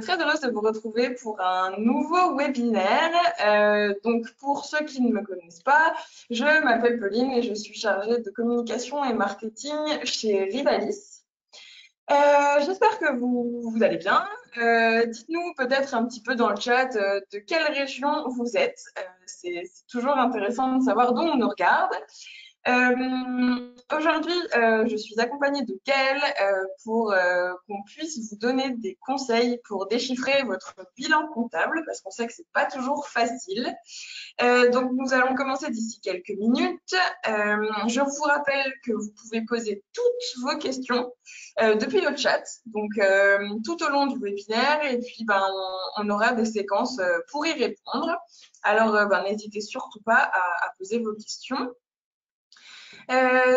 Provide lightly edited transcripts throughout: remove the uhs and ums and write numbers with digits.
très heureuse de vous retrouver pour un nouveau webinaire. Donc, pour ceux qui ne me connaissent pas, je m'appelle Pauline et je suis chargée de communication et marketing chez Rivalis. J'espère que vous allez bien. Dites-nous peut-être un petit peu dans le chat de quelle région vous êtes. C'est toujours intéressant de savoir d'où on nous regarde. Aujourd'hui, je suis accompagnée de Gaëlle pour qu'on puisse vous donner des conseils pour déchiffrer votre bilan comptable, parce qu'on sait que c'est pas toujours facile. Donc, nous allons commencer d'ici quelques minutes. Je vous rappelle que vous pouvez poser toutes vos questions depuis le chat, donc tout au long du webinaire, et puis on aura des séquences pour y répondre. Alors, n'hésitez surtout pas à poser vos questions.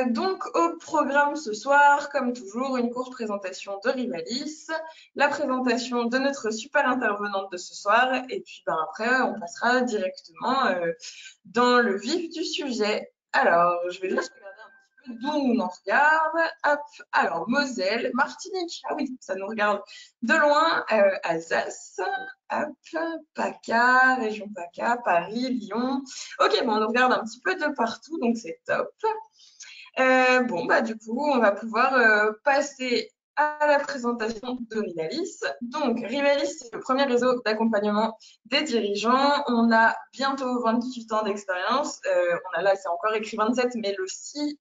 Donc, au programme ce soir, comme toujours, une courte présentation de Rivalis, la présentation de notre super intervenante de ce soir, et puis après, on passera directement dans le vif du sujet. Alors, je vais juste regarder un petit peu d'où on en regarde. Hop, alors, Moselle, Martinique, ah oui, ça nous regarde de loin, Alsace, hop, PACA, région PACA, Paris, Lyon. Ok, on nous regarde un petit peu de partout, donc c'est top. Du coup, on va pouvoir passer à la présentation de Rivalis. Donc, Rivalis, c'est le premier réseau d'accompagnement des dirigeants. On a bientôt 28 ans d'expérience. Là, c'est encore écrit 27, mais le 6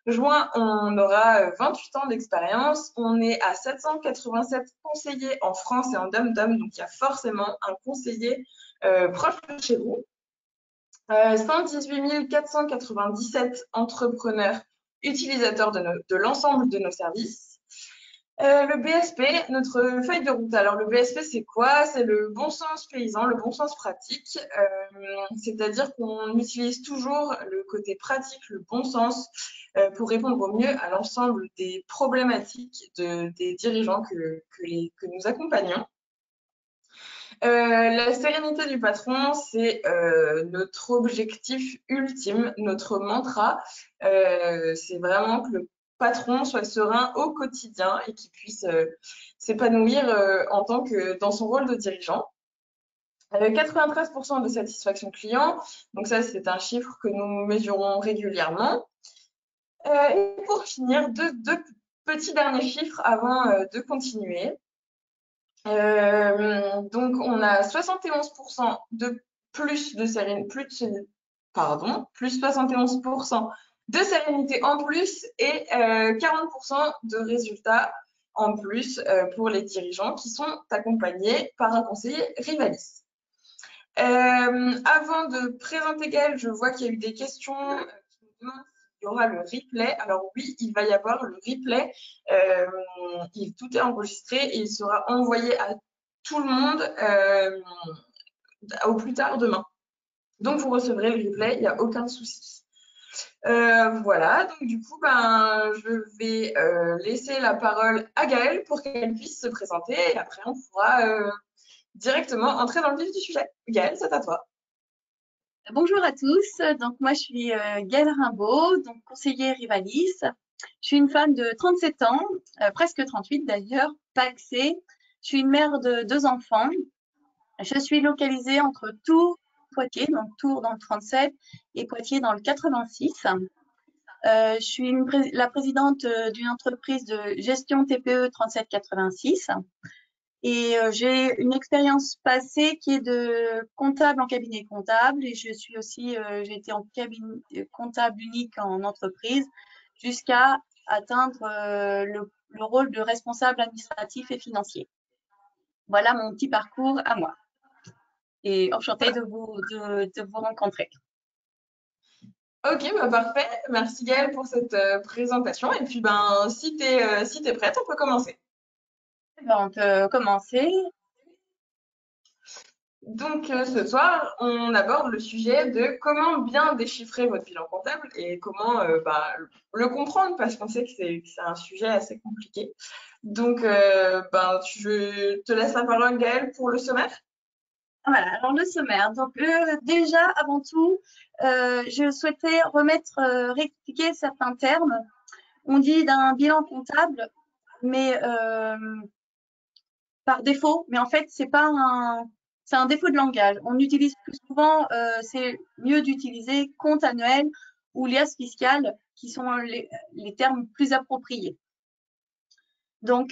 juin, on aura 28 ans d'expérience. On est à 787 conseillers en France et en dom-tom, donc il y a forcément un conseiller proche de chez vous. 118 497 entrepreneurs utilisateurs de l'ensemble de nos services. Le BSP, notre feuille de route. Alors, le BSP, c'est quoi? C'est le bon sens paysan, le bon sens pratique. C'est-à-dire qu'on utilise toujours le côté pratique, le bon sens, pour répondre au mieux à l'ensemble des problématiques des dirigeants que nous accompagnons. La sérénité du patron, c'est notre objectif ultime, notre mantra. C'est vraiment que le patron soit serein au quotidien et qu'il puisse s'épanouir dans son rôle de dirigeant. 93% de satisfaction client, donc ça c'est un chiffre que nous mesurons régulièrement. Et pour finir, deux petits derniers chiffres avant de continuer. Donc, on a 71% de plus 71% de sérénité en plus et 40% de résultats en plus pour les dirigeants qui sont accompagnés par un conseiller Rivalis. Avant de présenter Gaëlle, je vois qu'il y a eu des questions qui nous demandent s'il y aura le replay. Alors oui, il va y avoir le replay. Tout est enregistré et il sera envoyé à tout le monde au plus tard demain. Donc, vous recevrez le replay, il n'y a aucun souci. Voilà, donc du coup, je vais laisser la parole à Gaëlle pour qu'elle puisse se présenter et après, on pourra directement entrer dans le vif du sujet. Gaëlle, c'est à toi. Bonjour à tous, donc moi je suis Gaëlle Rimbaud, donc conseillère Rivalis. Je suis une femme de 37 ans, presque 38 d'ailleurs, pacsée. Je suis une mère de 2 enfants. Je suis localisée entre Tours et Poitiers, donc Tours dans le 37 et Poitiers dans le 86. Je suis la présidente d'une entreprise de gestion TPE 3786. Et j'ai une expérience passée qui est de comptable en cabinet comptable et je suis aussi, j'ai été en cabinet comptable unique en entreprise jusqu'à atteindre le rôle de responsable administratif et financier. Voilà mon petit parcours à moi. Et enchantée de vous rencontrer. Ok, parfait. Merci Gaëlle pour cette présentation. Et puis, si tu es prête, on peut commencer. On peut commencer. Donc, ce soir, on aborde le sujet de comment bien déchiffrer votre bilan comptable et comment le comprendre parce qu'on sait que c'est un sujet assez compliqué. Donc, je te laisse la parole, Gaëlle, pour le sommaire. Voilà, alors le sommaire. Donc, déjà, avant tout, je souhaitais rectifier certains termes. On dit d'un bilan comptable, mais par défaut, mais en fait, c'est un défaut de langage. On utilise plus souvent, c'est mieux d'utiliser compte annuel ou liasse fiscale, qui sont les termes plus appropriés. Donc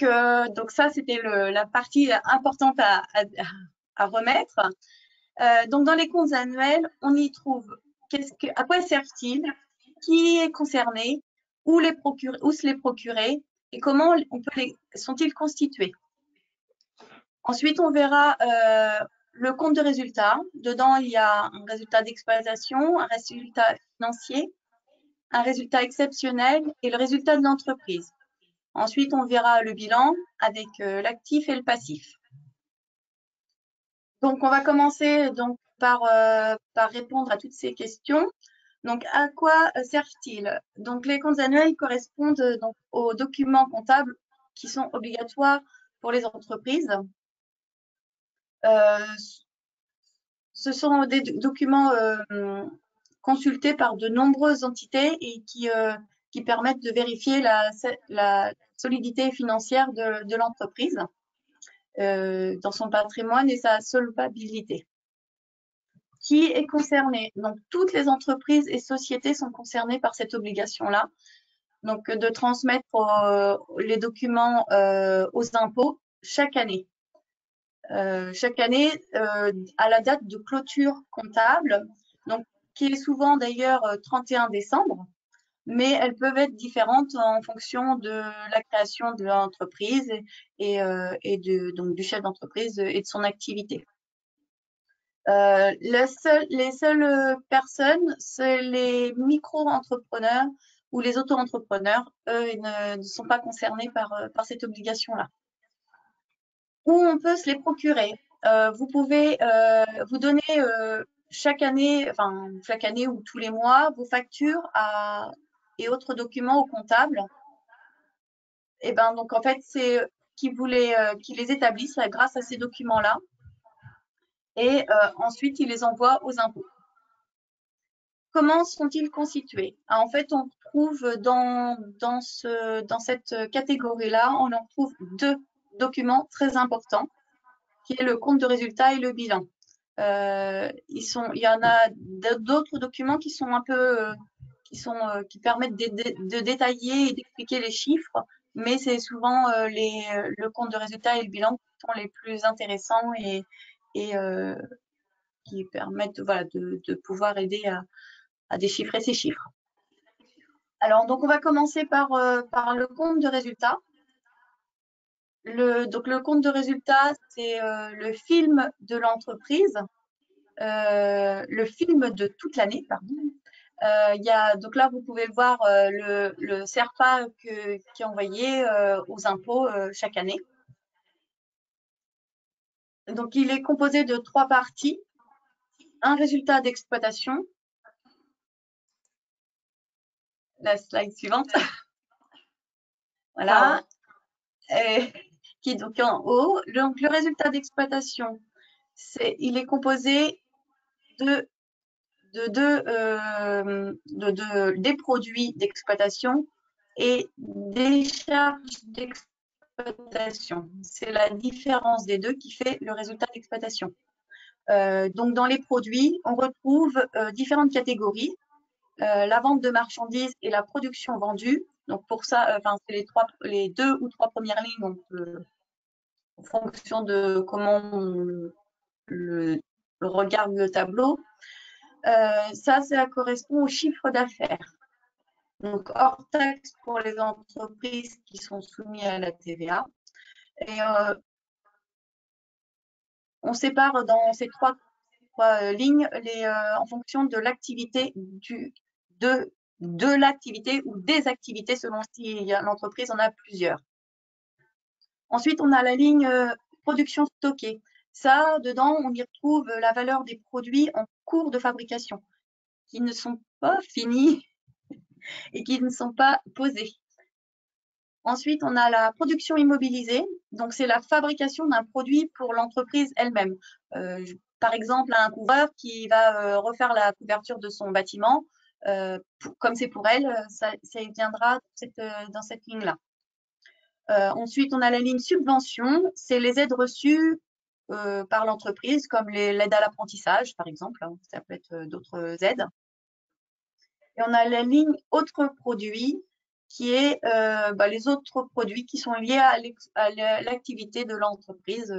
ça, c'était la partie importante à remettre. Donc, dans les comptes annuels, on y trouve à quoi servent-ils, qui est concerné, où se les procurer et comment sont-ils constitués. Ensuite, on verra le compte de résultat. Dedans, il y a un résultat d'exploitation, un résultat financier, un résultat exceptionnel et le résultat de l'entreprise. Ensuite, on verra le bilan avec l'actif et le passif. Donc, on va commencer donc par répondre à toutes ces questions. Donc, à quoi servent-ils? Donc, les comptes annuels correspondent donc aux documents comptables qui sont obligatoires pour les entreprises. Ce sont des documents consultés par de nombreuses entités et qui permettent de vérifier la solidité financière de l'entreprise dans son patrimoine et sa solvabilité. Qui est concerné? Donc, toutes les entreprises et sociétés sont concernées par cette obligation-là. Donc, de transmettre les documents aux impôts chaque année. Chaque année, à la date de clôture comptable, donc, qui est souvent d'ailleurs 31 décembre, mais elles peuvent être différentes en fonction de la création de l'entreprise donc, du chef d'entreprise et de son activité. Les seules personnes, c'est les micro-entrepreneurs ou les auto-entrepreneurs. Eux, ils ne sont pas concernés par cette obligation-là. Où on peut se les procurer. Vous pouvez vous donner chaque année ou tous les mois vos factures et autres documents au comptable. Et ben donc en fait c'est qui les établissent grâce à ces documents-là. Et ensuite ils les envoient aux impôts. Comment sont-ils constitués? En fait, on trouve dans cette catégorie-là, on en trouve deux documents très importants, qui est le compte de résultat et le bilan. Il y en a d'autres documents qui sont un peu, qui permettent de détailler et d'expliquer les chiffres, mais c'est souvent le compte de résultat et le bilan qui sont les plus intéressants et qui permettent de pouvoir aider à déchiffrer ces chiffres. Alors, donc, on va commencer par le compte de résultat. Donc, le compte de résultat, c'est le film de l'entreprise, le film de toute l'année, pardon. Donc là, vous pouvez le voir, le SERPA qui est envoyé aux impôts chaque année. Donc, il est composé de 3 parties. Un résultat d'exploitation. La slide suivante. Voilà. Qui est donc en haut. Donc, le résultat d'exploitation, il est composé des produits d'exploitation et des charges d'exploitation. C'est la différence des deux qui fait le résultat d'exploitation. Donc, dans les produits, on retrouve différentes catégories. La vente de marchandises et la production vendue. Donc, pour ça, c'est les 2 ou 3 premières lignes, donc, en fonction de comment on regarde le tableau. Ça correspond au chiffre d'affaires. Donc, hors taxe pour les entreprises qui sont soumises à la TVA. Et on sépare dans ces trois lignes en fonction de l'activité de l'activité ou des activités selon si l'entreprise en a plusieurs. Ensuite, on a la ligne production stockée. Ça, dedans, on y retrouve la valeur des produits en cours de fabrication qui ne sont pas finis et qui ne sont pas posés. Ensuite, on a la production immobilisée. Donc, c'est la fabrication d'un produit pour l'entreprise elle-même. Par exemple, un couvreur qui va refaire la couverture de son bâtiment, comme c'est pour elle, ça viendra dans cette ligne-là. Ensuite, on a la ligne subvention, c'est les aides reçues par l'entreprise, comme l'aide à l'apprentissage, par exemple, hein, ça peut être d'autres aides. Et on a la ligne autres produits, qui est les autres produits qui sont liés à l'activité de l'entreprise,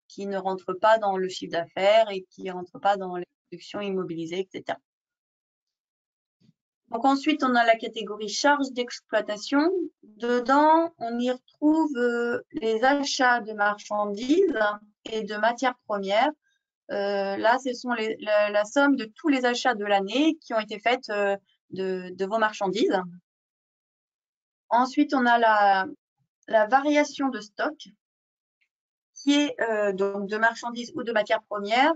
qui ne rentrent pas dans le chiffre d'affaires et qui ne rentrent pas dans les productions immobilisées, etc. Donc ensuite, on a la catégorie charges d'exploitation. Dedans, on y retrouve les achats de marchandises et de matières premières. Là, ce sont la somme de tous les achats de l'année qui ont été faits de vos marchandises. Ensuite, on a la variation de stock, qui est donc de marchandises ou de matières premières.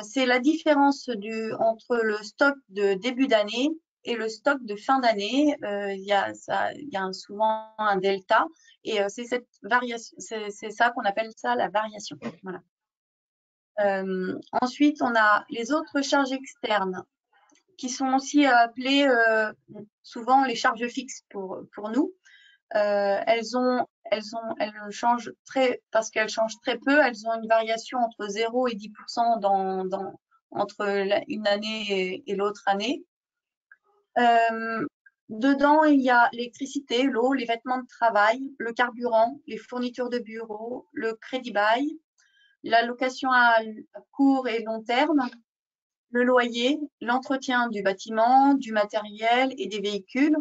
C'est la différence entre le stock de début d'année et le stock de fin d'année. Il y a souvent un delta et c'est cette variation, c'est ça qu'on appelle ça la variation. Voilà. Ensuite, on a les autres charges externes qui sont aussi appelées souvent les charges fixes pour nous. Elles changent parce qu'elles changent très peu, elles ont une variation entre 0 et 10% entre une année et l'autre année. Dedans, il y a l'électricité, l'eau, les vêtements de travail, le carburant, les fournitures de bureau, le crédit bail, la location à court et long terme, le loyer, l'entretien du bâtiment, du matériel et des véhicules.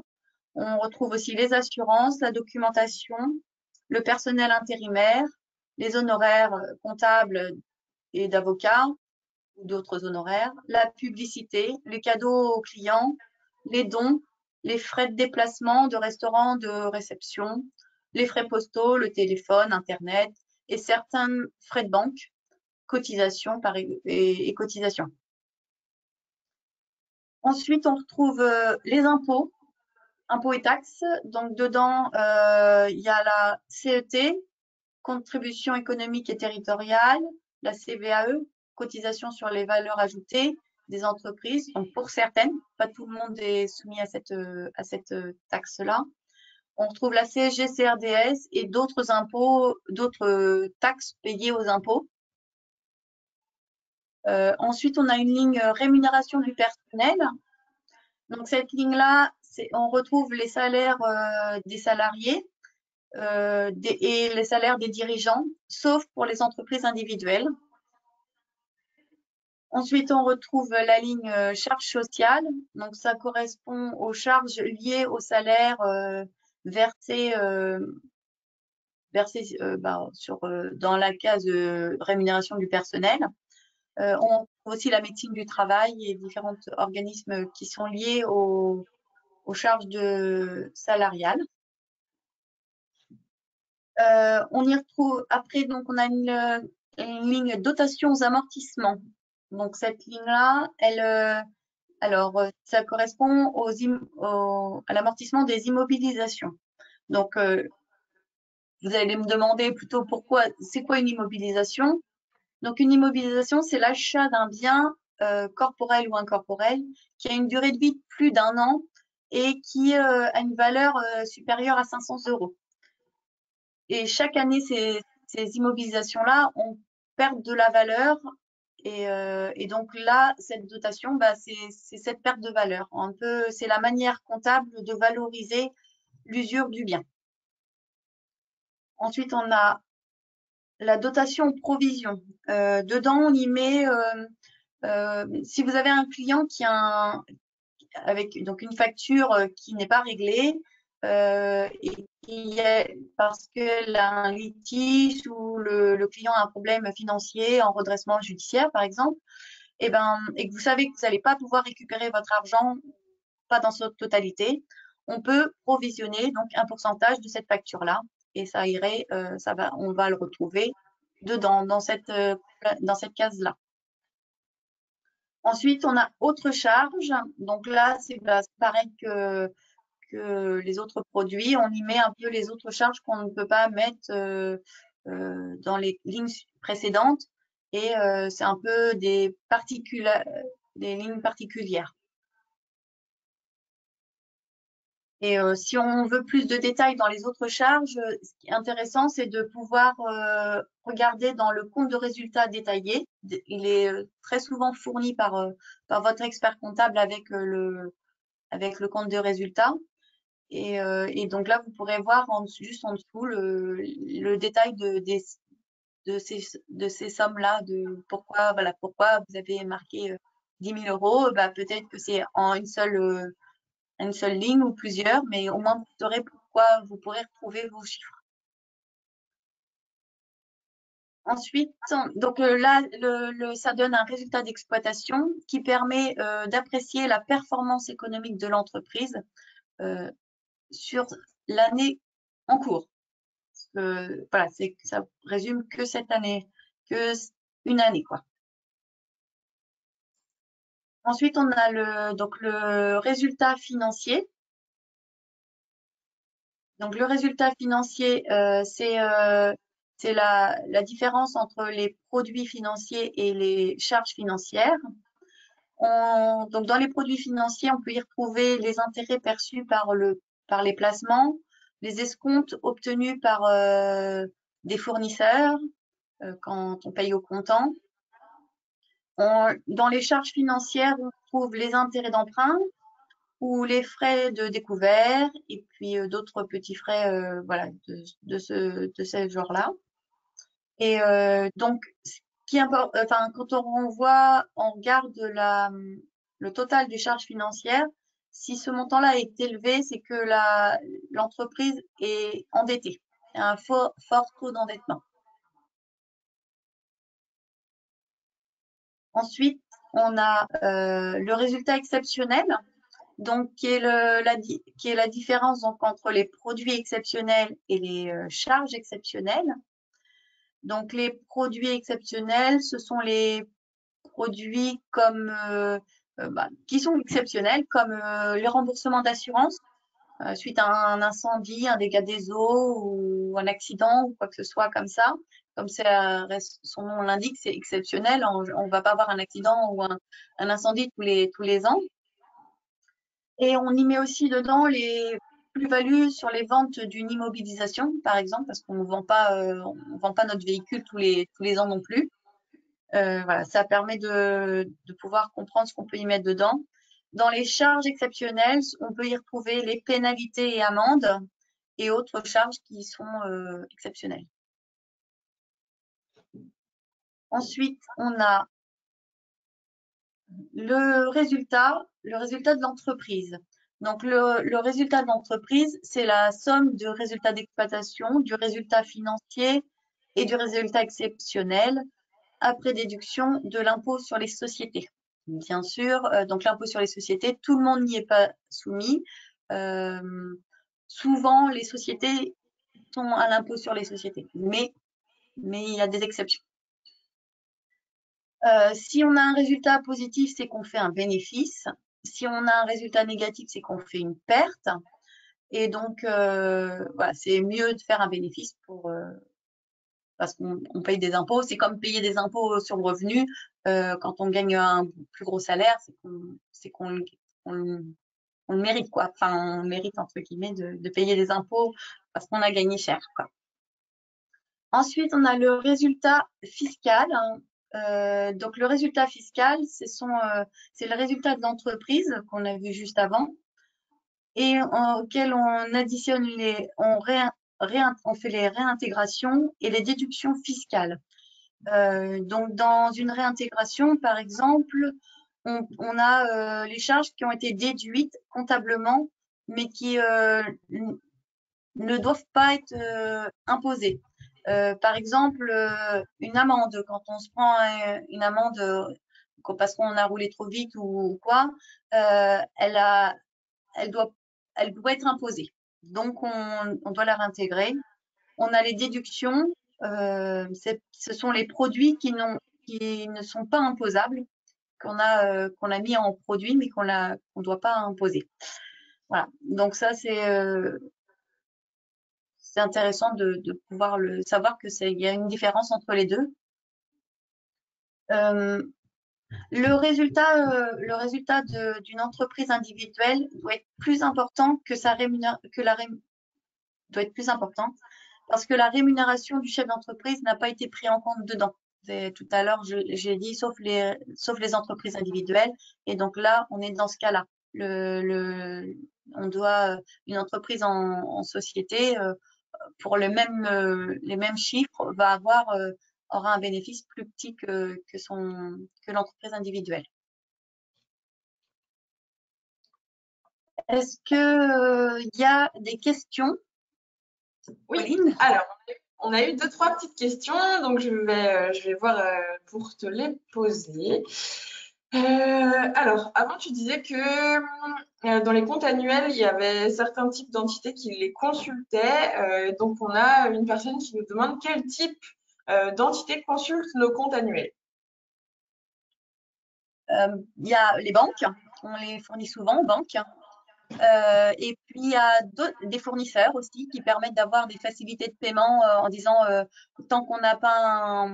On retrouve aussi les assurances, la documentation, le personnel intérimaire, les honoraires comptables et d'avocats ou d'autres honoraires, la publicité, les cadeaux aux clients, les dons, les frais de déplacement, de restaurant, de réception, les frais postaux, le téléphone, Internet et certains frais de banque, cotisations et cotisations. Ensuite, on retrouve les impôts et taxes. Donc, dedans, il y a la CET, contribution économique et territoriale, la CVAE, cotisation sur les valeurs ajoutées des entreprises. Donc, pour certaines, pas tout le monde est soumis à cette taxe-là. On retrouve la CSG, CRDS et d'autres impôts, d'autres taxes payées aux impôts. Ensuite, on a une ligne rémunération du personnel. Donc, cette ligne-là, on retrouve les salaires des salariés et les salaires des dirigeants, sauf pour les entreprises individuelles. Ensuite, on retrouve la ligne charges sociales. Donc, ça correspond aux charges liées au salaire versé dans la case rémunération du personnel. On trouve aussi la médecine du travail et différents organismes qui sont liés aux charges salariales. On y retrouve après, donc on a une ligne dotations amortissements. Donc cette ligne-là, ça correspond à l'amortissement des immobilisations. Donc vous allez me demander plutôt c'est quoi une immobilisation? Donc une immobilisation, c'est l'achat d'un bien corporel ou incorporel qui a une durée de vie de plus d'1 an et qui a une valeur supérieure à 500 euros. Et chaque année, ces immobilisations-là, on perd de la valeur. Et donc là, cette dotation, c'est cette perte de valeur. C'est la manière comptable de valoriser l'usure du bien. Ensuite, on a la dotation provision. Dedans, on y met, si vous avez un client avec donc une facture qui n'est pas réglée, parce qu'elle a un litige ou le client a un problème financier en redressement judiciaire, par exemple, et que vous savez que vous n'allez pas pouvoir récupérer votre argent, pas dans sa totalité, on peut provisionner donc un pourcentage de cette facture-là et ça irait, on va le retrouver dedans, dans cette case-là. Ensuite, on a autres charges. Donc là, c'est pareil que les autres produits. On y met un peu les autres charges qu'on ne peut pas mettre dans les lignes précédentes. Et c'est un peu des lignes particulières. Et si on veut plus de détails dans les autres charges, ce qui est intéressant, c'est de pouvoir regarder dans le compte de résultats détaillé. Il est très souvent fourni par votre expert comptable avec le compte de résultats. Et donc là, vous pourrez voir juste en dessous le détail de ces sommes-là, de pourquoi vous avez marqué 10 000 euros. Bah, peut-être que c'est en une seule ligne ou plusieurs, mais au moins vous saurez pourquoi vous pourrez retrouver vos chiffres. Ensuite, donc là, ça donne un résultat d'exploitation qui permet d'apprécier la performance économique de l'entreprise sur l'année en cours. Voilà, ça résume que cette année, que une année, quoi. Ensuite, on a le résultat financier. Donc, le résultat financier, c'est la différence entre les produits financiers et les charges financières. Donc, dans les produits financiers, on peut y retrouver les intérêts perçus par les placements, les escomptes obtenus par des fournisseurs quand on paye au comptant. Dans les charges financières, on trouve les intérêts d'emprunt ou les frais de découvert et puis d'autres petits frais voilà, de ce genre-là. Et donc, ce qui importe, enfin, quand on regarde le total des charges financières, si ce montant-là est élevé, c'est que l'entreprise est endettée. Il y a un fort taux d'endettement. Ensuite, on a le résultat exceptionnel, donc qui est la différence donc, entre les produits exceptionnels et les charges exceptionnelles. Donc, les produits exceptionnels, ce sont les produits qui sont exceptionnels, comme les remboursements d'assurance suite à un incendie, un dégât des eaux ou un accident ou quoi que ce soit comme ça. Comme son nom l'indique, c'est exceptionnel. On ne va pas avoir un accident ou un incendie tous les ans. Et on y met aussi dedans les plus-values sur les ventes d'une immobilisation, par exemple, parce qu'on ne vend pas notre véhicule tous les ans non plus. Voilà, ça permet de pouvoir comprendre ce qu'on peut y mettre dedans. Dans les charges exceptionnelles, on peut y retrouver les pénalités et amendes et autres charges qui sont exceptionnelles. Ensuite, on a le résultat de l'entreprise. Donc, le résultat de l'entreprise, c'est la somme du résultat d'exploitation, du résultat financier et du résultat exceptionnel après déduction de l'impôt sur les sociétés. Bien sûr, donc l'impôt sur les sociétés, tout le monde n'y est pas soumis. Souvent, les sociétés sont à l'impôt sur les sociétés, mais il y a des exceptions. Si on a un résultat positif, c'est qu'on fait un bénéfice. Si on a un résultat négatif, c'est qu'on fait une perte. Et donc, voilà, c'est mieux de faire un bénéfice parce qu'on paye des impôts. C'est comme payer des impôts sur le revenu. Quand on gagne un plus gros salaire, c'est qu'on le mérite, quoi. Enfin, on mérite, entre guillemets, de payer des impôts parce qu'on a gagné cher, quoi. Ensuite, on a le résultat fiscal. Donc, le résultat fiscal, c'est le résultat de l'entreprise qu'on a vu juste avant et auquel on additionne on fait les réintégrations et les déductions fiscales. Donc, dans une réintégration, par exemple, on a les charges qui ont été déduites comptablement, mais qui ne doivent pas être imposées. Par exemple, une amende, quand on se prend une amende parce qu'on a roulé trop vite ou quoi, elle doit être imposée. Donc, on doit la réintégrer. On a les déductions. Ce sont les produits qui ne sont pas imposables, qu'on a mis en produit, mais qu'on ne doit pas imposer. Voilà. Donc, ça, c'est intéressant de pouvoir savoir qu'il y a une différence entre les deux. Le résultat d'une entreprise individuelle doit être plus important que sa doit être plus important parce que la rémunération du chef d'entreprise n'a pas été prise en compte dedans. Tout à l'heure, j'ai dit sauf les entreprises individuelles. Et donc là, on est dans ce cas-là. On doit, une entreprise en société, pour les mêmes chiffres, aura un bénéfice plus petit que l'entreprise individuelle. Est-ce que y a des questions, Oui, Pauline? alors, on a eu deux, trois petites questions, donc je vais voir pour te les poser. Alors, avant, tu disais que dans les comptes annuels, il y avait certains types d'entités qui les consultaient. Donc, on a une personne qui nous demande quel type d'entité consulte nos comptes annuels. Il y a les banques, on les fournit souvent aux banques. Et puis, il y a des fournisseurs aussi qui permettent d'avoir des facilités de paiement en disant tant qu'on n'a pas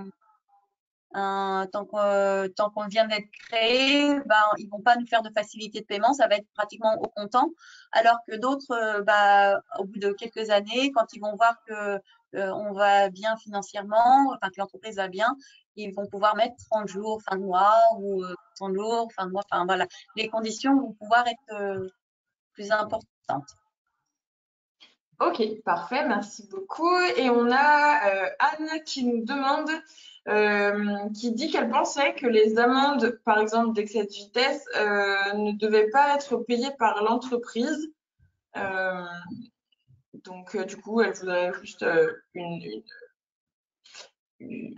tant qu'on vient d'être créé, ben, ils vont pas nous faire de facilité de paiement, ça va être pratiquement au comptant. Alors que d'autres, au bout de quelques années, quand ils vont voir que on va bien financièrement, enfin que l'entreprise va bien, ils vont pouvoir mettre 30 jours, fin de mois, ou 30 jours, fin de mois, enfin voilà. Les conditions vont pouvoir être plus importantes. Ok, parfait, merci beaucoup. Et on a Anne qui nous demande, qui dit qu'elle pensait que les amendes, par exemple d'excès de vitesse, ne devaient pas être payées par l'entreprise. Euh, donc, du coup, elle voudrait juste une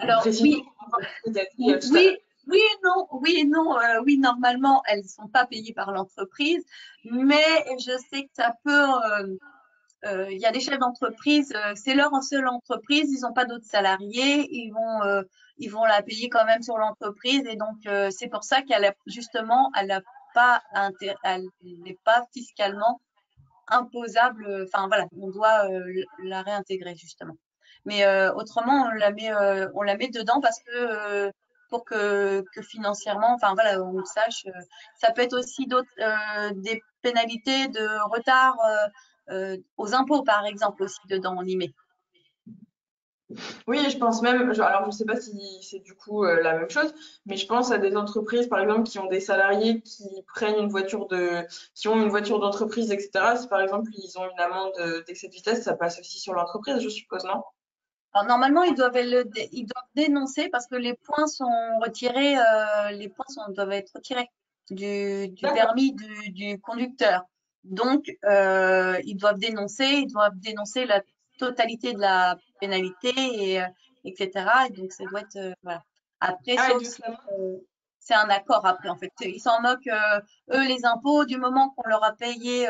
Alors précision oui, par rapport à ce que tu as dit tout à l'heure. oui, oui et non, oui, normalement, elles ne sont pas payées par l'entreprise, mais je sais que ça peut, il y a des chefs d'entreprise, c'est leur seule entreprise, ils n'ont pas d'autres salariés, ils vont la payer quand même sur l'entreprise et donc c'est pour ça justement, elle n'est pas fiscalement imposable, enfin voilà, on doit la réintégrer justement. Mais autrement, on la met dedans parce que pour que financièrement, enfin voilà, on le sache. Ça peut être aussi des pénalités de retard aux impôts, par exemple, aussi dedans, on y met. Oui, je pense même, alors je ne sais pas si c'est du coup la même chose, mais je pense à des entreprises, par exemple, qui ont des salariés qui prennent qui ont une voiture d'entreprise, etc. Si par exemple ils ont une amende d'excès de vitesse, ça passe aussi sur l'entreprise, je suppose, non? Alors, normalement, ils doivent dénoncer parce que les points sont retirés, doivent être retirés du D'accord. permis du conducteur. Donc, ils doivent dénoncer la totalité de la pénalité, etc. Et donc, ça doit être, voilà. Après, Ah, et sauf donc si c'est un accord après, en fait. Ils s'en moquent, eux, les impôts, du moment qu'on leur a payé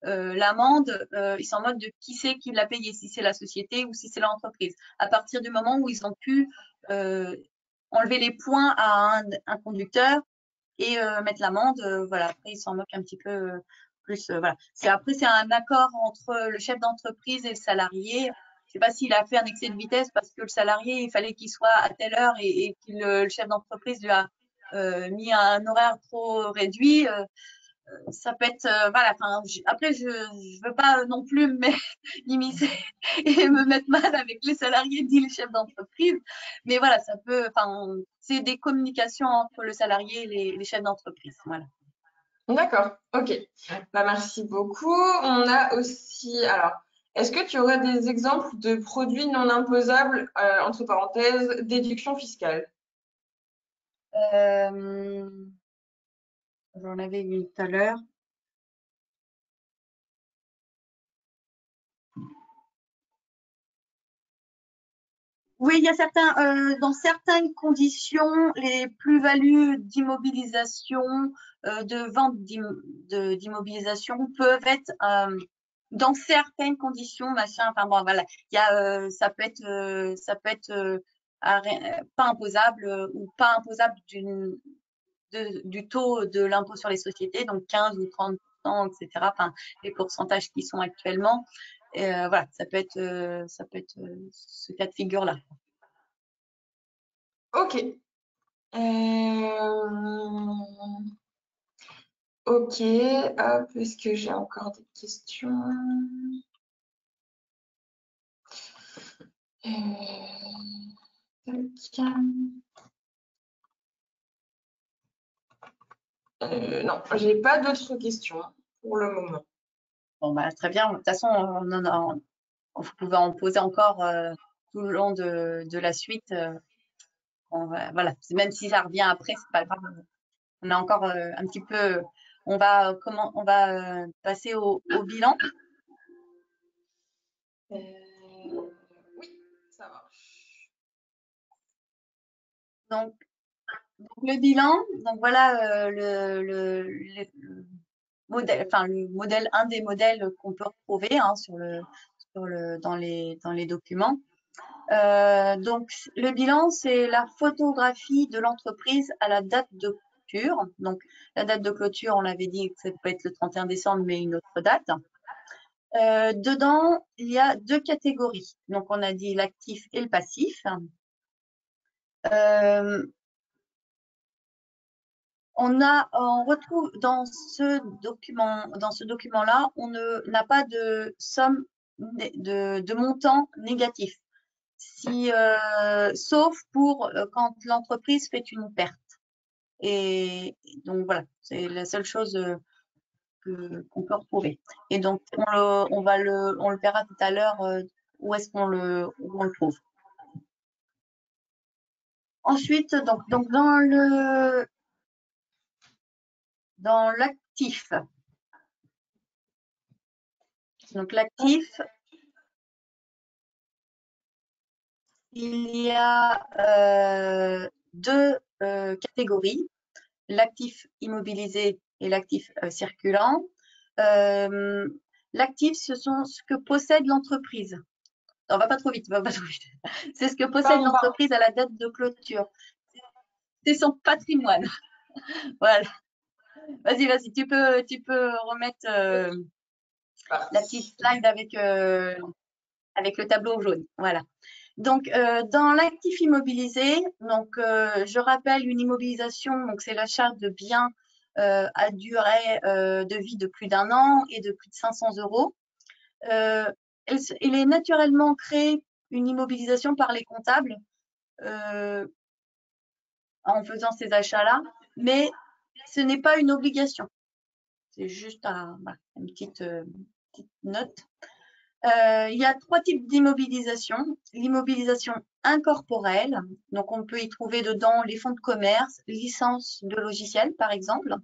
l'amende, ils s'en moquent de qui c'est qui l'a payé, si c'est la société ou si c'est l'entreprise. À partir du moment où ils ont pu euh, enlever les points à un conducteur et mettre l'amende, voilà. Après, ils s'en moquent un petit peu plus. Voilà. Après, c'est un accord entre le chef d'entreprise et le salarié. Je sais pas s'il a fait un excès de vitesse parce que le salarié, il fallait qu'il soit à telle heure et que le chef d'entreprise lui a mis un horaire trop réduit. Ça peut être, voilà, enfin, après, je veux pas non plus m'immiscer et me mettre mal avec les salariés ni les chefs d'entreprise, mais voilà, ça peut, enfin, c'est des communications entre le salarié et les chefs d'entreprise, voilà. d'accord, ok. Bah, merci beaucoup. On a aussi, alors, est-ce que tu aurais des exemples de produits non imposables, entre parenthèses, déduction fiscale? Euh, J'en avais une tout à l'heure. Oui, il y a dans certaines conditions, les plus-values d'immobilisation, de vente d'immobilisation peuvent être, dans certaines conditions, machin, enfin bon, voilà. Ça peut être pas imposable ou pas imposable du taux de l'impôt sur les sociétés, donc 15 ou 30%, etc. Enfin, les pourcentages qui sont actuellement. Voilà, ça peut être ce cas de figure-là. Ok. Ok, hop, est-ce que j'ai encore des questions? Tac. Non, j'ai pas d'autres questions pour le moment. Bon, bah, très bien. De toute façon, vous pouvez en poser encore tout le long de la suite. Voilà, même si ça revient après, c'est pas grave. On a encore un petit peu. On va passer au bilan. Oui, ça marche. Donc, le bilan. Donc voilà le modèle, enfin le modèle, un des modèles qu'on peut retrouver hein, dans les documents. Donc, le bilan, c'est la photographie de l'entreprise à la date de clôture. Donc, la date de clôture, on l'avait dit que ça peut être le 31 décembre, mais une autre date. Dedans, il y a deux catégories. Donc, on a dit l'actif et le passif. On retrouve dans ce document-là, on n'a pas de somme de montant négatif. Sauf pour quand l'entreprise fait une perte. Et donc voilà, c'est la seule chose qu'on peut retrouver. Et donc on le verra tout à l'heure où est-ce où on le trouve. Ensuite, donc dans l'actif. Donc l'actif, il y a deux catégories, l'actif immobilisé et l'actif circulant. L'actif, ce sont ce que possède l'entreprise. On va pas trop vite, C'est ce que possède l'entreprise à la date de clôture. C'est son patrimoine. Voilà. Vas-y, tu peux remettre la petite slide avec le tableau jaune. Voilà. Donc, dans l'actif immobilisé, donc, je rappelle une immobilisation, donc c'est l'achat de biens à durée de vie de plus d'1 an et de plus de 500 euros. Il est naturellement créé une immobilisation par les comptables en faisant ces achats-là, mais ce n'est pas une obligation. C'est juste une petite note. Il y a 3 types d'immobilisation. L'immobilisation incorporelle, donc on peut y trouver dedans les fonds de commerce, licences de logiciels par exemple.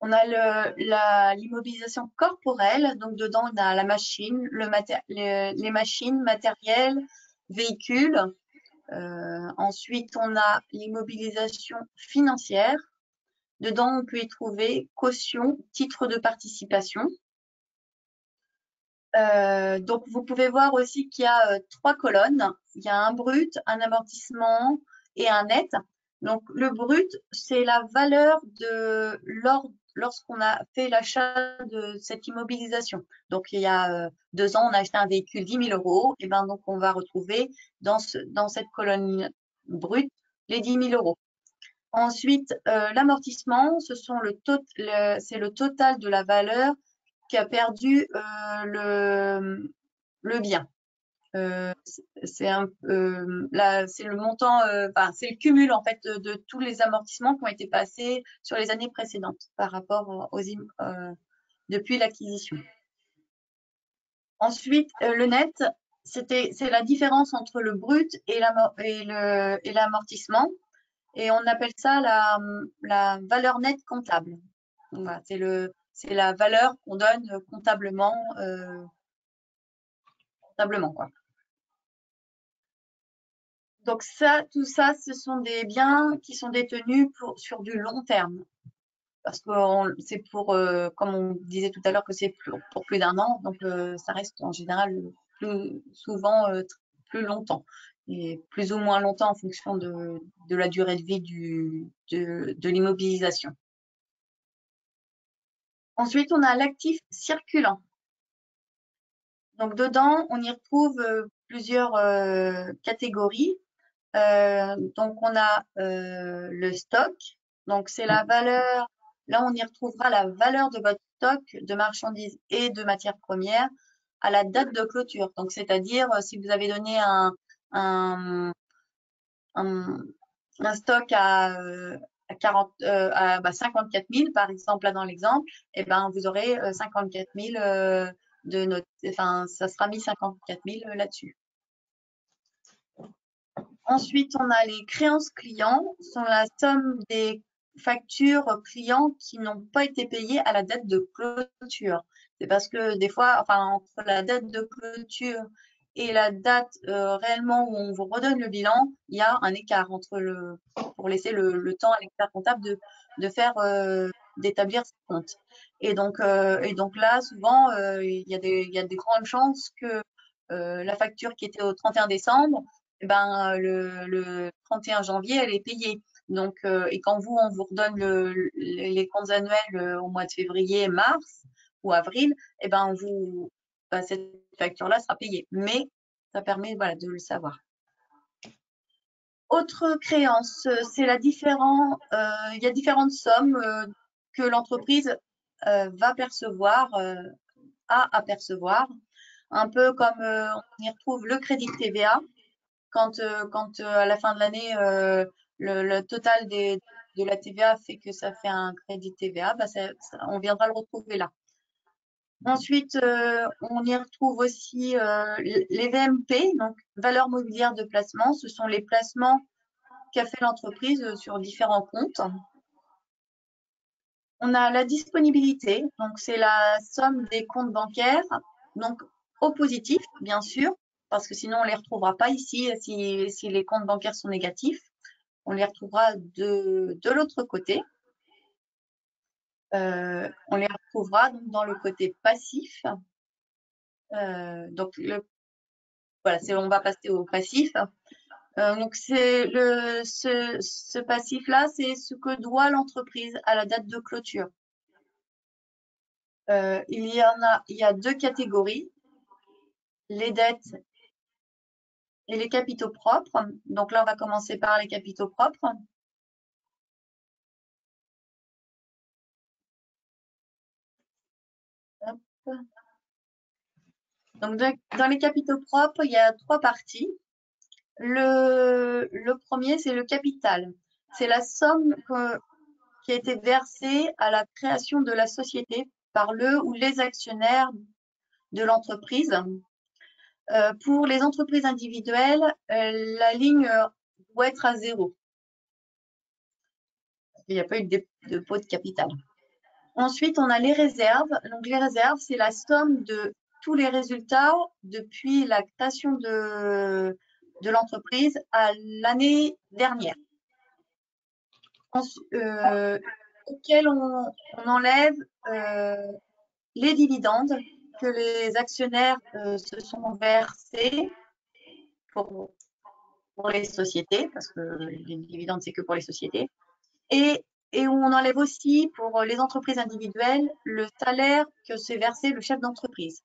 On a l'immobilisation corporelle, donc dedans on a la machine, les machines, matériel, véhicules. Ensuite on a l'immobilisation financière. Dedans on peut y trouver caution, titre de participation. Donc, vous pouvez voir aussi qu'il y a 3 colonnes. Il y a un brut, un amortissement et un net. Donc, le brut, c'est la valeur de lorsqu'on a fait l'achat de cette immobilisation. Donc, il y a 2 ans, on a acheté un véhicule 10 000 euros. Et ben, donc, on va retrouver dans cette colonne brute les 10 000 euros. Ensuite, l'amortissement, c'est le total de la valeur qui a perdu le bien. C'est le montant, c'est le cumul en fait de tous les amortissements qui ont été passés sur les années précédentes par rapport depuis l'acquisition. Ensuite, le net, c'est la différence entre le brut et l'amortissement, et on appelle ça la valeur nette comptable. Voilà, c'est la valeur qu'on donne comptablement, quoi. Donc tout ça, ce sont des biens qui sont détenus sur du long terme. Parce que c'est comme on disait tout à l'heure, que c'est pour plus d'1 an, donc ça reste en général plus souvent plus longtemps. Et plus ou moins longtemps en fonction de la durée de vie de l'immobilisation. Ensuite, on a l'actif circulant. Donc dedans, on y retrouve plusieurs catégories. Donc, on a le stock. Donc, c'est la valeur. Là, on y retrouvera la valeur de votre stock de marchandises et de matières premières à la date de clôture. Donc, c'est-à-dire, si vous avez donné un, un, un stock à 40, à 54 000, par exemple, là dans l'exemple, et ben, vous aurez 54 000 de notre, enfin, ça sera mis 54 000 là-dessus. Ensuite, on a les créances clients, sont la somme des factures clients qui n'ont pas été payées à la date de clôture. C'est parce que des fois, enfin, entre la date de clôture et la date réellement où on vous redonne le bilan, il y a un écart entre pour laisser le temps à l'expert comptable de faire, d'établir ses comptes. Et donc là, souvent, il y a des grandes chances que la facture qui était au 31 décembre, eh ben, le 31 janvier, elle est payée. Donc, et quand on vous redonne les comptes annuels au mois de février, mars ou avril, eh ben, cette facture-là sera payée. Mais ça permet, voilà, de le savoir. Autre créance, c'est il y a différentes sommes que l'entreprise va percevoir, a à percevoir. Un peu comme on y retrouve le crédit de TVA. Quand à la fin de l'année, le total de la TVA fait que ça fait un crédit de TVA, bah on viendra le retrouver là. Ensuite, on y retrouve aussi les VMP, donc valeur mobilière de placement. Ce sont les placements qu'a fait l'entreprise sur différents comptes. On a la disponibilité, donc c'est la somme des comptes bancaires, donc au positif, bien sûr, parce que sinon on ne les retrouvera pas ici si les comptes bancaires sont négatifs. On les retrouvera de l'autre côté. On les retrouvera donc dans le côté passif. Donc voilà, on va passer au passif. Donc ce passif-là, c'est ce que doit l'entreprise à la date de clôture. Il y a deux catégories, les dettes et les capitaux propres. Donc là, on va commencer par les capitaux propres. Hop. Donc dans les capitaux propres, il y a trois parties. Le premier, c'est le capital. C'est la somme qui a été versée à la création de la société par le ou les actionnaires de l'entreprise. Pour les entreprises individuelles, la ligne doit être à zéro. Il n'y a pas eu de dépôt de capital. Ensuite, on a les réserves. Donc, les réserves, c'est la somme de tous les résultats depuis la création de l'entreprise à l'année dernière. Auquel on enlève les dividendes que les actionnaires se sont versés pour les sociétés, parce que les dividendes, c'est que pour les sociétés. Et on enlève aussi pour les entreprises individuelles le salaire que s'est versé le chef d'entreprise.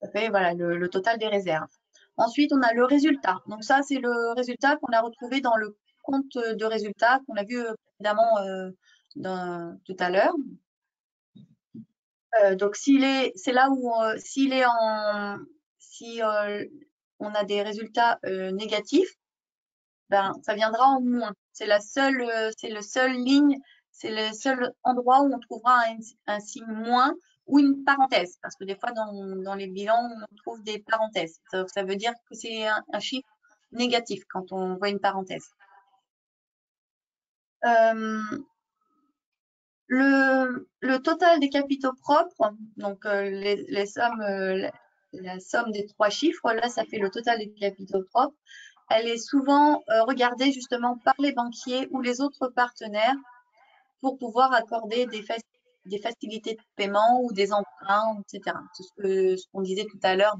Ça fait voilà, le total des réserves. Ensuite, on a le résultat. Donc ça, c'est le résultat qu'on a retrouvé dans le compte de résultat qu'on a vu précédemment tout à l'heure. Donc c'est là où s'il est si on a des résultats négatifs, ben ça viendra en moins. C'est le seul ligne, c'est le seul endroit où on trouvera un signe moins ou une parenthèse, parce que des fois dans les bilans on trouve des parenthèses. Ça veut dire que c'est un chiffre négatif quand on voit une parenthèse. Le total des capitaux propres, donc les sommes, la somme des trois chiffres, là, ça fait le total des capitaux propres. Elle est souvent regardée justement par les banquiers ou les autres partenaires pour pouvoir accorder des facilités de paiement ou des emprunts, etc. C'est ce qu'on disait tout à l'heure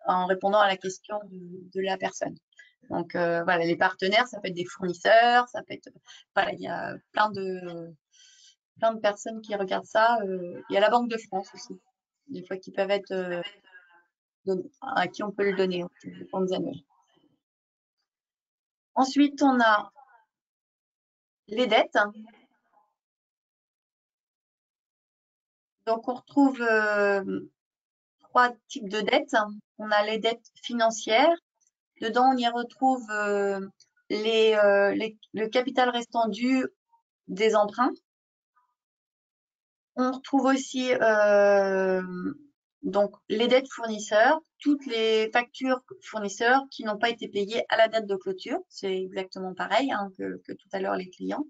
en répondant à la question de la personne. Donc voilà, les partenaires, ça peut être des fournisseurs, ça peut être voilà, il y a plein de personnes qui regardent ça. Il y a la Banque de France aussi, des fois qui peuvent être à qui on peut le donner, les comptes annuels. Ensuite, on a les dettes. Donc, on retrouve 3 types de dettes. On a les dettes financières. Dedans, on y retrouve le capital restant dû des emprunts. On retrouve aussi donc les dettes fournisseurs, toutes les factures fournisseurs qui n'ont pas été payées à la date de clôture. C'est exactement pareil hein, que tout à l'heure les clients.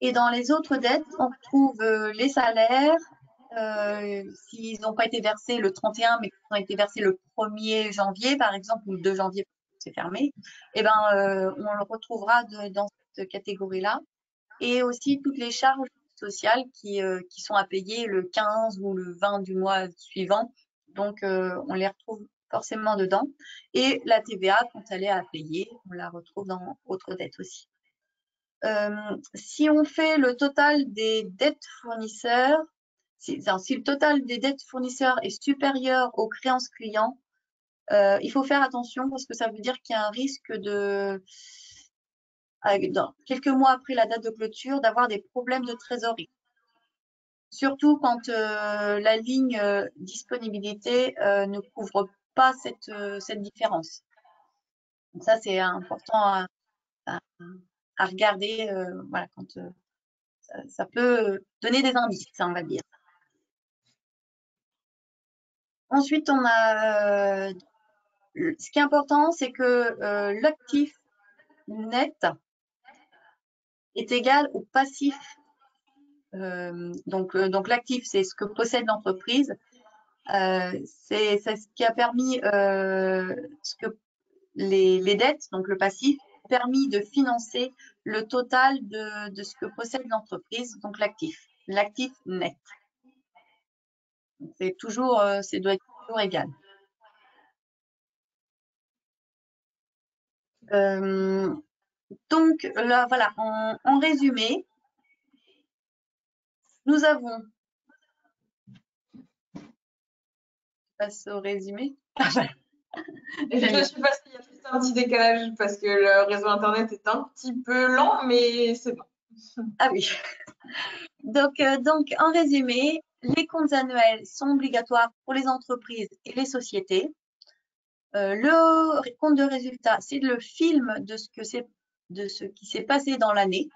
Et dans les autres dettes, on retrouve les salaires, s'ils n'ont pas été versés le 31, mais qu'ils ont été versés le 1er janvier, par exemple, ou le 2 janvier, c'est fermé, eh ben, on le retrouvera dans cette catégorie-là. Et aussi toutes les charges sociales qui sont à payer le 15 ou le 20 du mois suivant. Donc, on les retrouve forcément dedans. Et la TVA, quand elle est à payer, on la retrouve dans autres dettes aussi. Si on fait le total des dettes fournisseurs, si le total des dettes fournisseurs est supérieur aux créances clients, il faut faire attention parce que ça veut dire qu'il y a un risque quelques mois après la date de clôture, d'avoir des problèmes de trésorerie. Surtout quand la ligne disponibilité ne couvre pas cette différence. Donc ça, c'est important à regarder. Voilà, quand ça peut donner des indices, on va dire. Ensuite, on a ce qui est important, c'est que l'actif net est égal au passif. Donc l'actif, c'est ce que possède l'entreprise. C'est ce qui a permis ce que les dettes, donc le passif, a permis de financer le total de ce que possède l'entreprise, donc l'actif net. C'est toujours, ça doit être toujours égal. Donc là, voilà, en résumé, nous avons, je passe au résumé. Et je suis passée, il y a juste un petit décalage parce que le réseau internet est un petit peu lent, mais c'est bon. Ah oui. Donc, en résumé, les comptes annuels sont obligatoires pour les entreprises et les sociétés. Le compte de résultat, c'est le film de ce qui s'est passé dans l'année.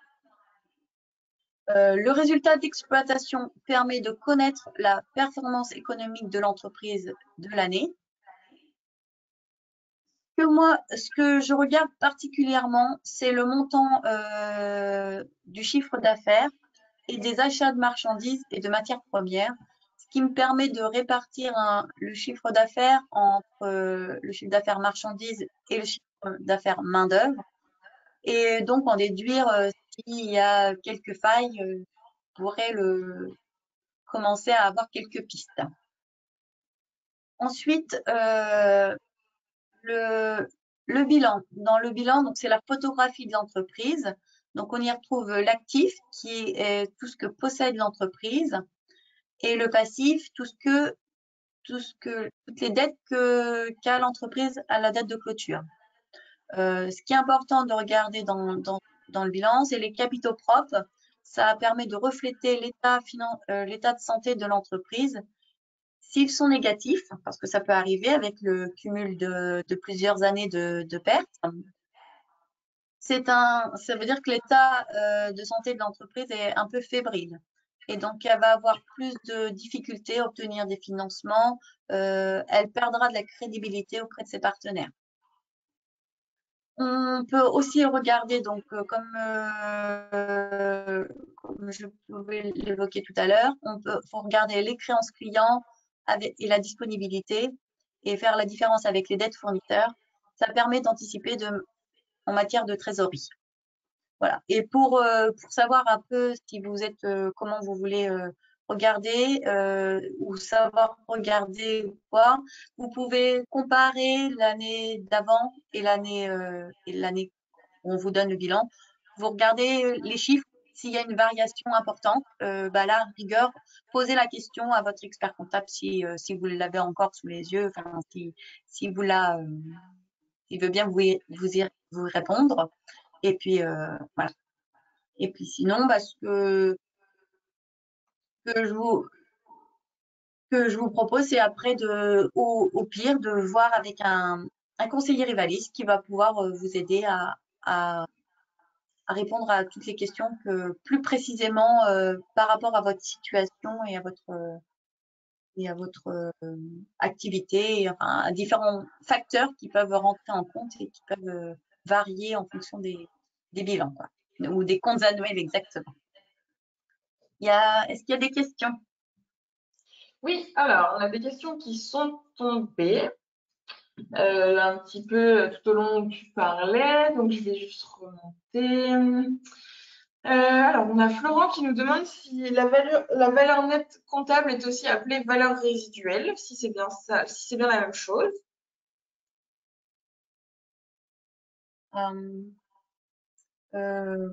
Le résultat d'exploitation permet de connaître la performance économique de l'entreprise de l'année. Ce que je regarde particulièrement, c'est le montant du chiffre d'affaires et des achats de marchandises et de matières premières, ce qui me permet de répartir le chiffre d'affaires entre le chiffre d'affaires marchandises et le chiffre d'affaires main-d'œuvre, et donc en déduire s'il y a quelques failles, je pourrais commencer à avoir quelques pistes. Ensuite, le bilan. Dans le bilan, donc c'est la photographie de l'entreprise. Donc on y retrouve l'actif qui est tout ce que possède l'entreprise et le passif, toutes les dettes qu'a l'entreprise à la date de clôture. Ce qui est important de regarder dans le bilan, c'est les capitaux propres. Ça permet de refléter l'état de santé de l'entreprise. S'ils sont négatifs, parce que ça peut arriver avec le cumul de plusieurs années de pertes, ça veut dire que l'état de santé de l'entreprise est un peu fébrile. Et donc, elle va avoir plus de difficultés à obtenir des financements. Elle perdra de la crédibilité auprès de ses partenaires. On peut aussi regarder, donc, comme je pouvais l'évoquer tout à l'heure, faut regarder les créances clients et la disponibilité et faire la différence avec les dettes fournisseurs. Ça permet d'anticiper en matière de trésorerie. Voilà. Et pour savoir un peu si vous êtes, comment vous voulez regarder ou savoir regarder ou quoi, vous pouvez comparer l'année d'avant et l'année où on vous donne le bilan. Vous regardez les chiffres s'il y a une variation importante, bah là, rigueur, posez la question à votre expert comptable si vous l'avez encore sous les yeux, enfin, si vous la, il veut bien vous répondre. Et puis, voilà. Et puis sinon, parce que je vous, que je vous propose, c'est après au pire, de voir avec un conseiller rivaliste qui va pouvoir vous aider à répondre à toutes les questions plus précisément par rapport à votre situation et à votre activité, et, enfin, à différents facteurs qui peuvent rentrer en compte et qui peuvent varier en fonction des bilans, quoi, ou des comptes annuels exactement. Est-ce qu'il y a des questions? Oui, alors, on a des questions qui sont tombées un petit peu tout au long où tu parlais, donc je vais juste remonter. Alors, on a Florent qui nous demande si la valeur nette comptable est aussi appelée valeur résiduelle, si c'est bien ça, si c'est bien la même chose. Euh, euh,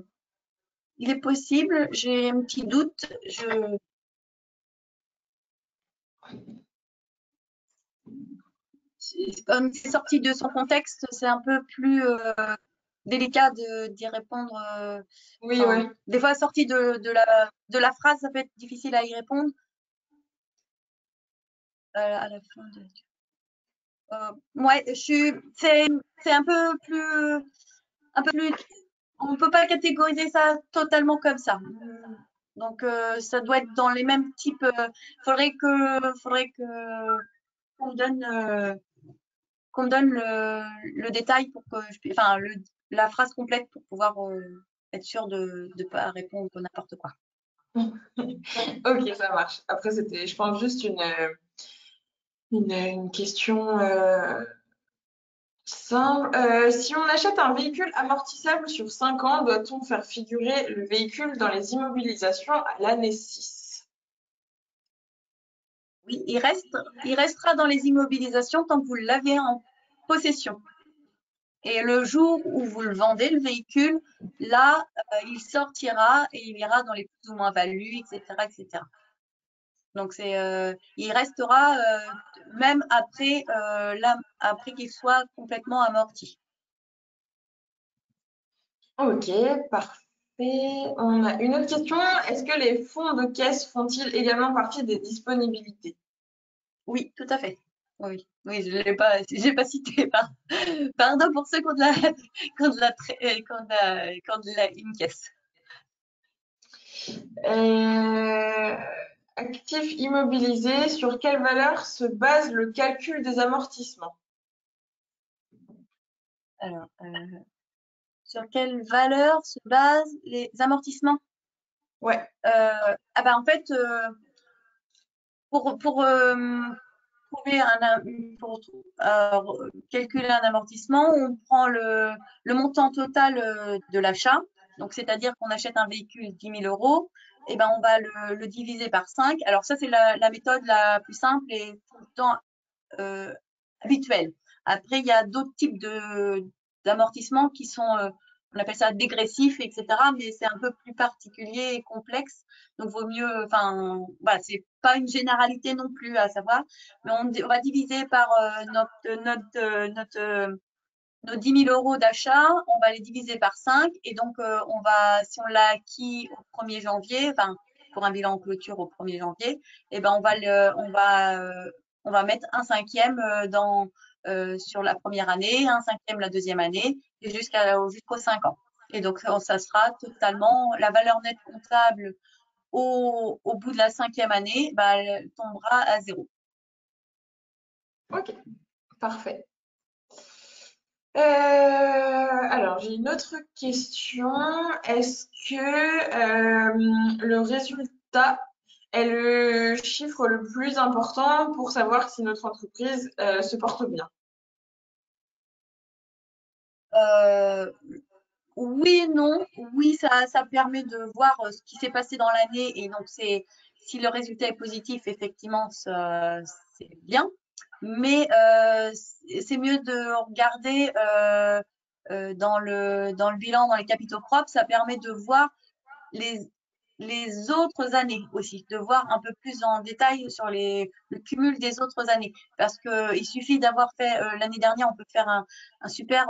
il est possible, j'ai un petit doute. Comme c'est sorti de son contexte, c'est un peu plus délicat d'y répondre. Oui, ouais. Des fois, sorti de la phrase, ça peut être difficile à y répondre. À la fin de. Ouais, c'est un peu plus. On peut pas catégoriser ça totalement comme ça. Donc, ça doit être dans les mêmes types. Faudrait que qu'on me donne le détail pour que enfin, la phrase complète pour pouvoir être sûr de ne pas répondre n'importe quoi. Ok, ça marche. Après, c'était, je pense, juste une question simple. Si on achète un véhicule amortissable sur 5 ans, doit-on faire figurer le véhicule dans les immobilisations à l'année 6? Oui, il restera dans les immobilisations tant que vous l'avez en possession. Et le jour où vous le vendez, le véhicule, là, il sortira et il ira dans les plus ou moins values, etc., etc. Donc, il restera même après qu'il soit complètement amorti. Ok, parfait. On a une autre question. Est-ce que les fonds de caisse font-ils également partie des disponibilités? Oui, tout à fait. Oui, oui, j'ai pas cité. Pardon pour ceux qui ont une caisse. Euh, Actif immobilisé, sur quelle valeur se base le calcul des amortissements? Alors, sur quelle valeur se basent les amortissements? Ouais. Ah ben en fait, pour trouver pour calculer un amortissement, on prend le montant total de l'achat. Donc, c'est-à-dire qu'on achète un véhicule 10 000 euros, et ben on va le diviser par 5. Alors ça, c'est la méthode la plus simple et tout le temps habituelle. Après, il y a d'autres types d'amortissements qui sont, on appelle ça dégressifs, etc. Mais c'est un peu plus particulier et complexe. Donc, vaut mieux, enfin, voilà, c'est pas une généralité non plus à savoir, mais on va diviser par nos 10 000 euros d'achat, on va les diviser par 5 et donc si on l'a acquis au 1er janvier, enfin pour un bilan en clôture au 1er janvier, et ben on va mettre un cinquième sur la première année, un cinquième la deuxième année et jusqu'aux 5 ans. Et donc ça sera totalement la valeur nette comptable au bout de la 5e année, bah, elle tombera à 0. Ok, parfait. Alors, j'ai une autre question. Est-ce que le résultat est le chiffre le plus important pour savoir si notre entreprise se porte bien? Oui et non. Oui, ça permet de voir ce qui s'est passé dans l'année et donc si le résultat est positif, effectivement, c'est bien. Mais c'est mieux de regarder dans le bilan, dans les capitaux propres, ça permet de voir les, les autres années aussi, de voir un peu plus en détail sur le cumul des autres années. Parce qu'il suffit d'avoir fait l'année dernière, on peut faire un super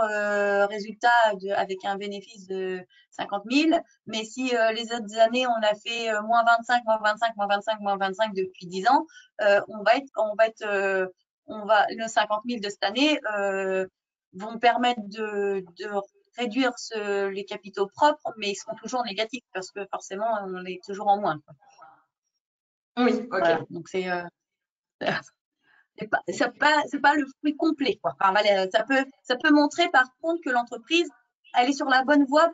résultat avec un bénéfice de 50 000. Mais si les autres années, on a fait moins 25, moins 25, moins 25, moins 25 depuis 10 ans, le 50 000 de cette année vont permettre de réduire les capitaux propres, mais ils seront toujours négatifs parce que forcément, on est toujours en moins, quoi. Oui, Voilà, ok. donc c'est pas le fruit complet, quoi. Enfin, voilà, ça peut montrer par contre que l'entreprise, elle est sur la bonne voie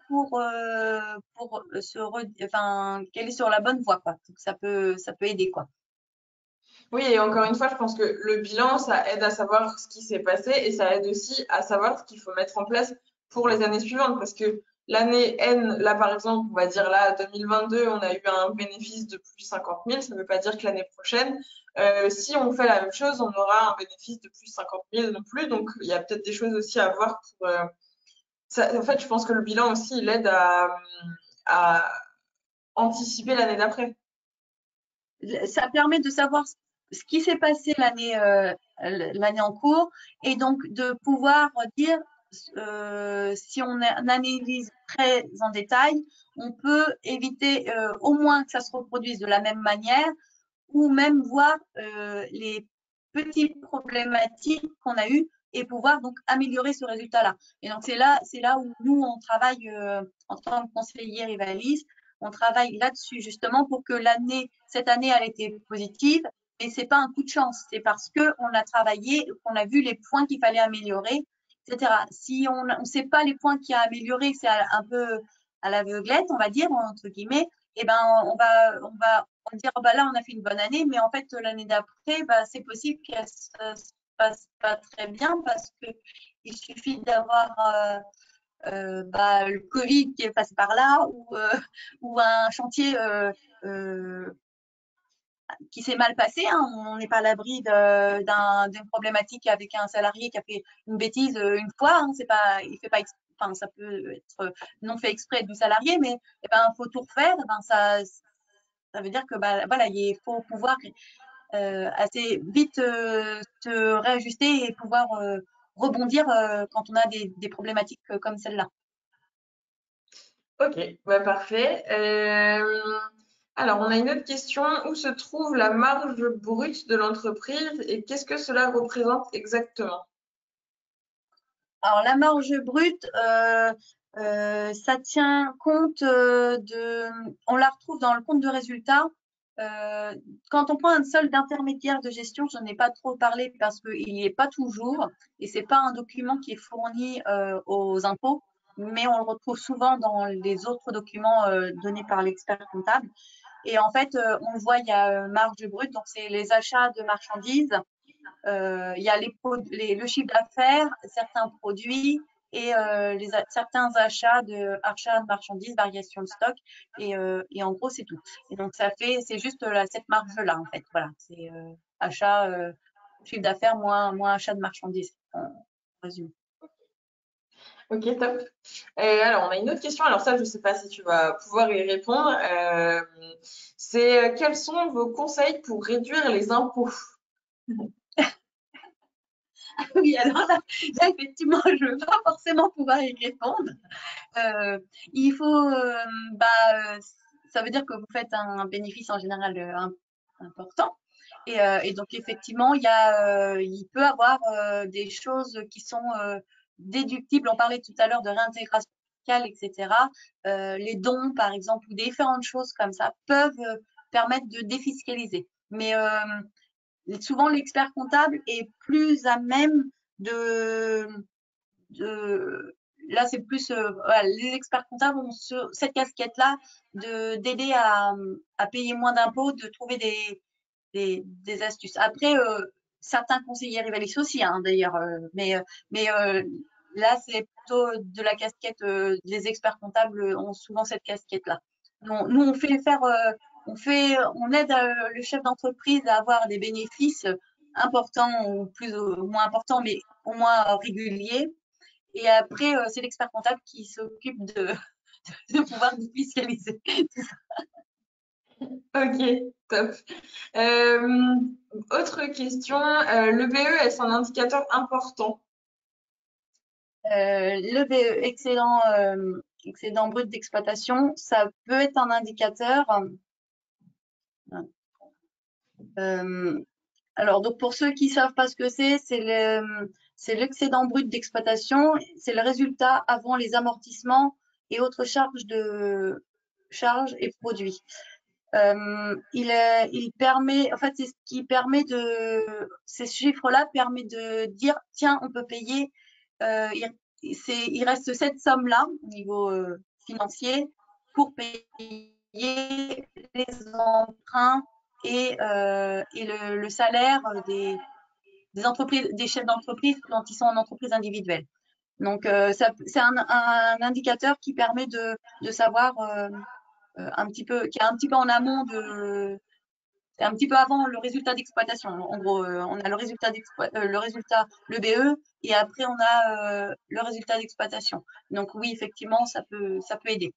enfin, qu'elle est sur la bonne voie, quoi. Donc, ça peut aider, quoi. Oui, et encore une fois, je pense que le bilan, ça aide à savoir ce qui s'est passé et ça aide aussi à savoir ce qu'il faut mettre en place pour les années suivantes. Parce que l'année N, là par exemple, on va dire là 2022, on a eu un bénéfice de plus 50 000. Ça ne veut pas dire que l'année prochaine, si on fait la même chose, on aura un bénéfice de plus 50 000 non plus. Donc il y a peut-être des choses aussi à voir pour. En fait, je pense que le bilan aussi, il aide à anticiper l'année d'après. Ça permet de savoir ce qui s'est passé l'année en cours et donc de pouvoir dire si on analyse très en détail, on peut éviter au moins que ça se reproduise de la même manière ou même voir les petites problématiques qu'on a eues et pouvoir donc améliorer ce résultat-là. Et donc c'est là où nous on travaille en tant que conseiller rivaliste, on travaille là-dessus justement pour que cette année elle était positive, mais c'est pas un coup de chance, c'est parce que on a travaillé, qu'on a vu les points qu'il fallait améliorer, etc. Si on ne sait pas les points qu'il y a à améliorer, c'est un peu à l'aveuglette, on va dire entre guillemets, et ben on va dire bah là on a fait une bonne année, mais en fait l'année d'après, bah, c'est possible que ça se passe pas très bien parce que il suffit d'avoir bah, le Covid qui est passé par là ou un chantier qui s'est mal passé. Hein. On n'est pas à l'abri d'une problématique avec un salarié qui a fait une bêtise une fois. Hein. C'est pas, il fait pas enfin, ça peut être non fait exprès du salarié, mais eh ben, faut tout refaire. Eh ben, ça veut dire que bah, voilà, il faut pouvoir assez vite se réajuster et pouvoir rebondir quand on a des problématiques comme celle-là. Ok, bah parfait. Alors, on a une autre question. Où se trouve la marge brute de l'entreprise et qu'est-ce que cela représente exactement? Alors, la marge brute, ça tient compte on la retrouve dans le compte de résultat. Euh, Quand on prend un solde d'intermédiaire de gestion, je n'en ai pas trop parlé parce qu'il n'y est pas toujours et c'est pas un document qui est fourni aux impôts, mais on le retrouve souvent dans les autres documents donnés par l'expert comptable. Et en fait, on le voit, il y a marge brute, donc c'est les achats de marchandises, il y a le chiffre d'affaires, certains produits et certains achats de marchandises, variation de stock. Et en gros, c'est tout. Et donc, c'est juste cette marge-là, en fait. Voilà, c'est achat, chiffre d'affaires moins achat de marchandises, en résumé. Ok, top. Alors, on a une autre question. Alors ça, je ne sais pas si tu vas pouvoir y répondre. C'est quels sont vos conseils pour réduire les impôts? Oui, alors là, effectivement, je ne vais pas forcément pouvoir y répondre. Euh, il faut, bah, ça veut dire que vous faites un bénéfice en général important. Et donc, effectivement, il peut avoir des choses qui sont déductibles. On parlait tout à l'heure de réintégration fiscale, etc. Les dons, par exemple, ou différentes choses comme ça peuvent permettre de défiscaliser. Mais souvent, l'expert comptable est plus à même de, de là, c'est plus voilà, les experts comptables ont cette casquette-là d'aider à payer moins d'impôts, de trouver des astuces. Après, certains conseillers rivalisent aussi, hein, d'ailleurs, mais là, c'est plutôt de la casquette. Les experts comptables ont souvent cette casquette-là. Nous, on aide le chef d'entreprise à avoir des bénéfices importants ou plus ou moins importants, mais au moins réguliers. Et après, c'est l'expert comptable qui s'occupe de pouvoir défiscaliser. Ok, top. Autre question, le BE est-ce un indicateur important? Le BE, excédent brut d'exploitation, ça peut être un indicateur. Euh, alors, donc pour ceux qui savent pas ce que c'est l'excédent brut d'exploitation, c'est le résultat avant les amortissements et autres charges et produits. Il permet, en fait, c'est ce qui permet ces chiffres-là permettent de dire, tiens, on peut payer, il reste cette somme-là au niveau financier pour payer les emprunts et le salaire des entreprises, des chefs d'entreprise quand ils sont en entreprise individuelle. Donc, c'est un indicateur qui permet de savoir un petit peu, qui est un petit peu en amont c'est un petit peu avant le résultat d'exploitation. En gros, on a le résultat, le BE, et après on a le résultat d'exploitation. Donc oui, effectivement, ça peut aider.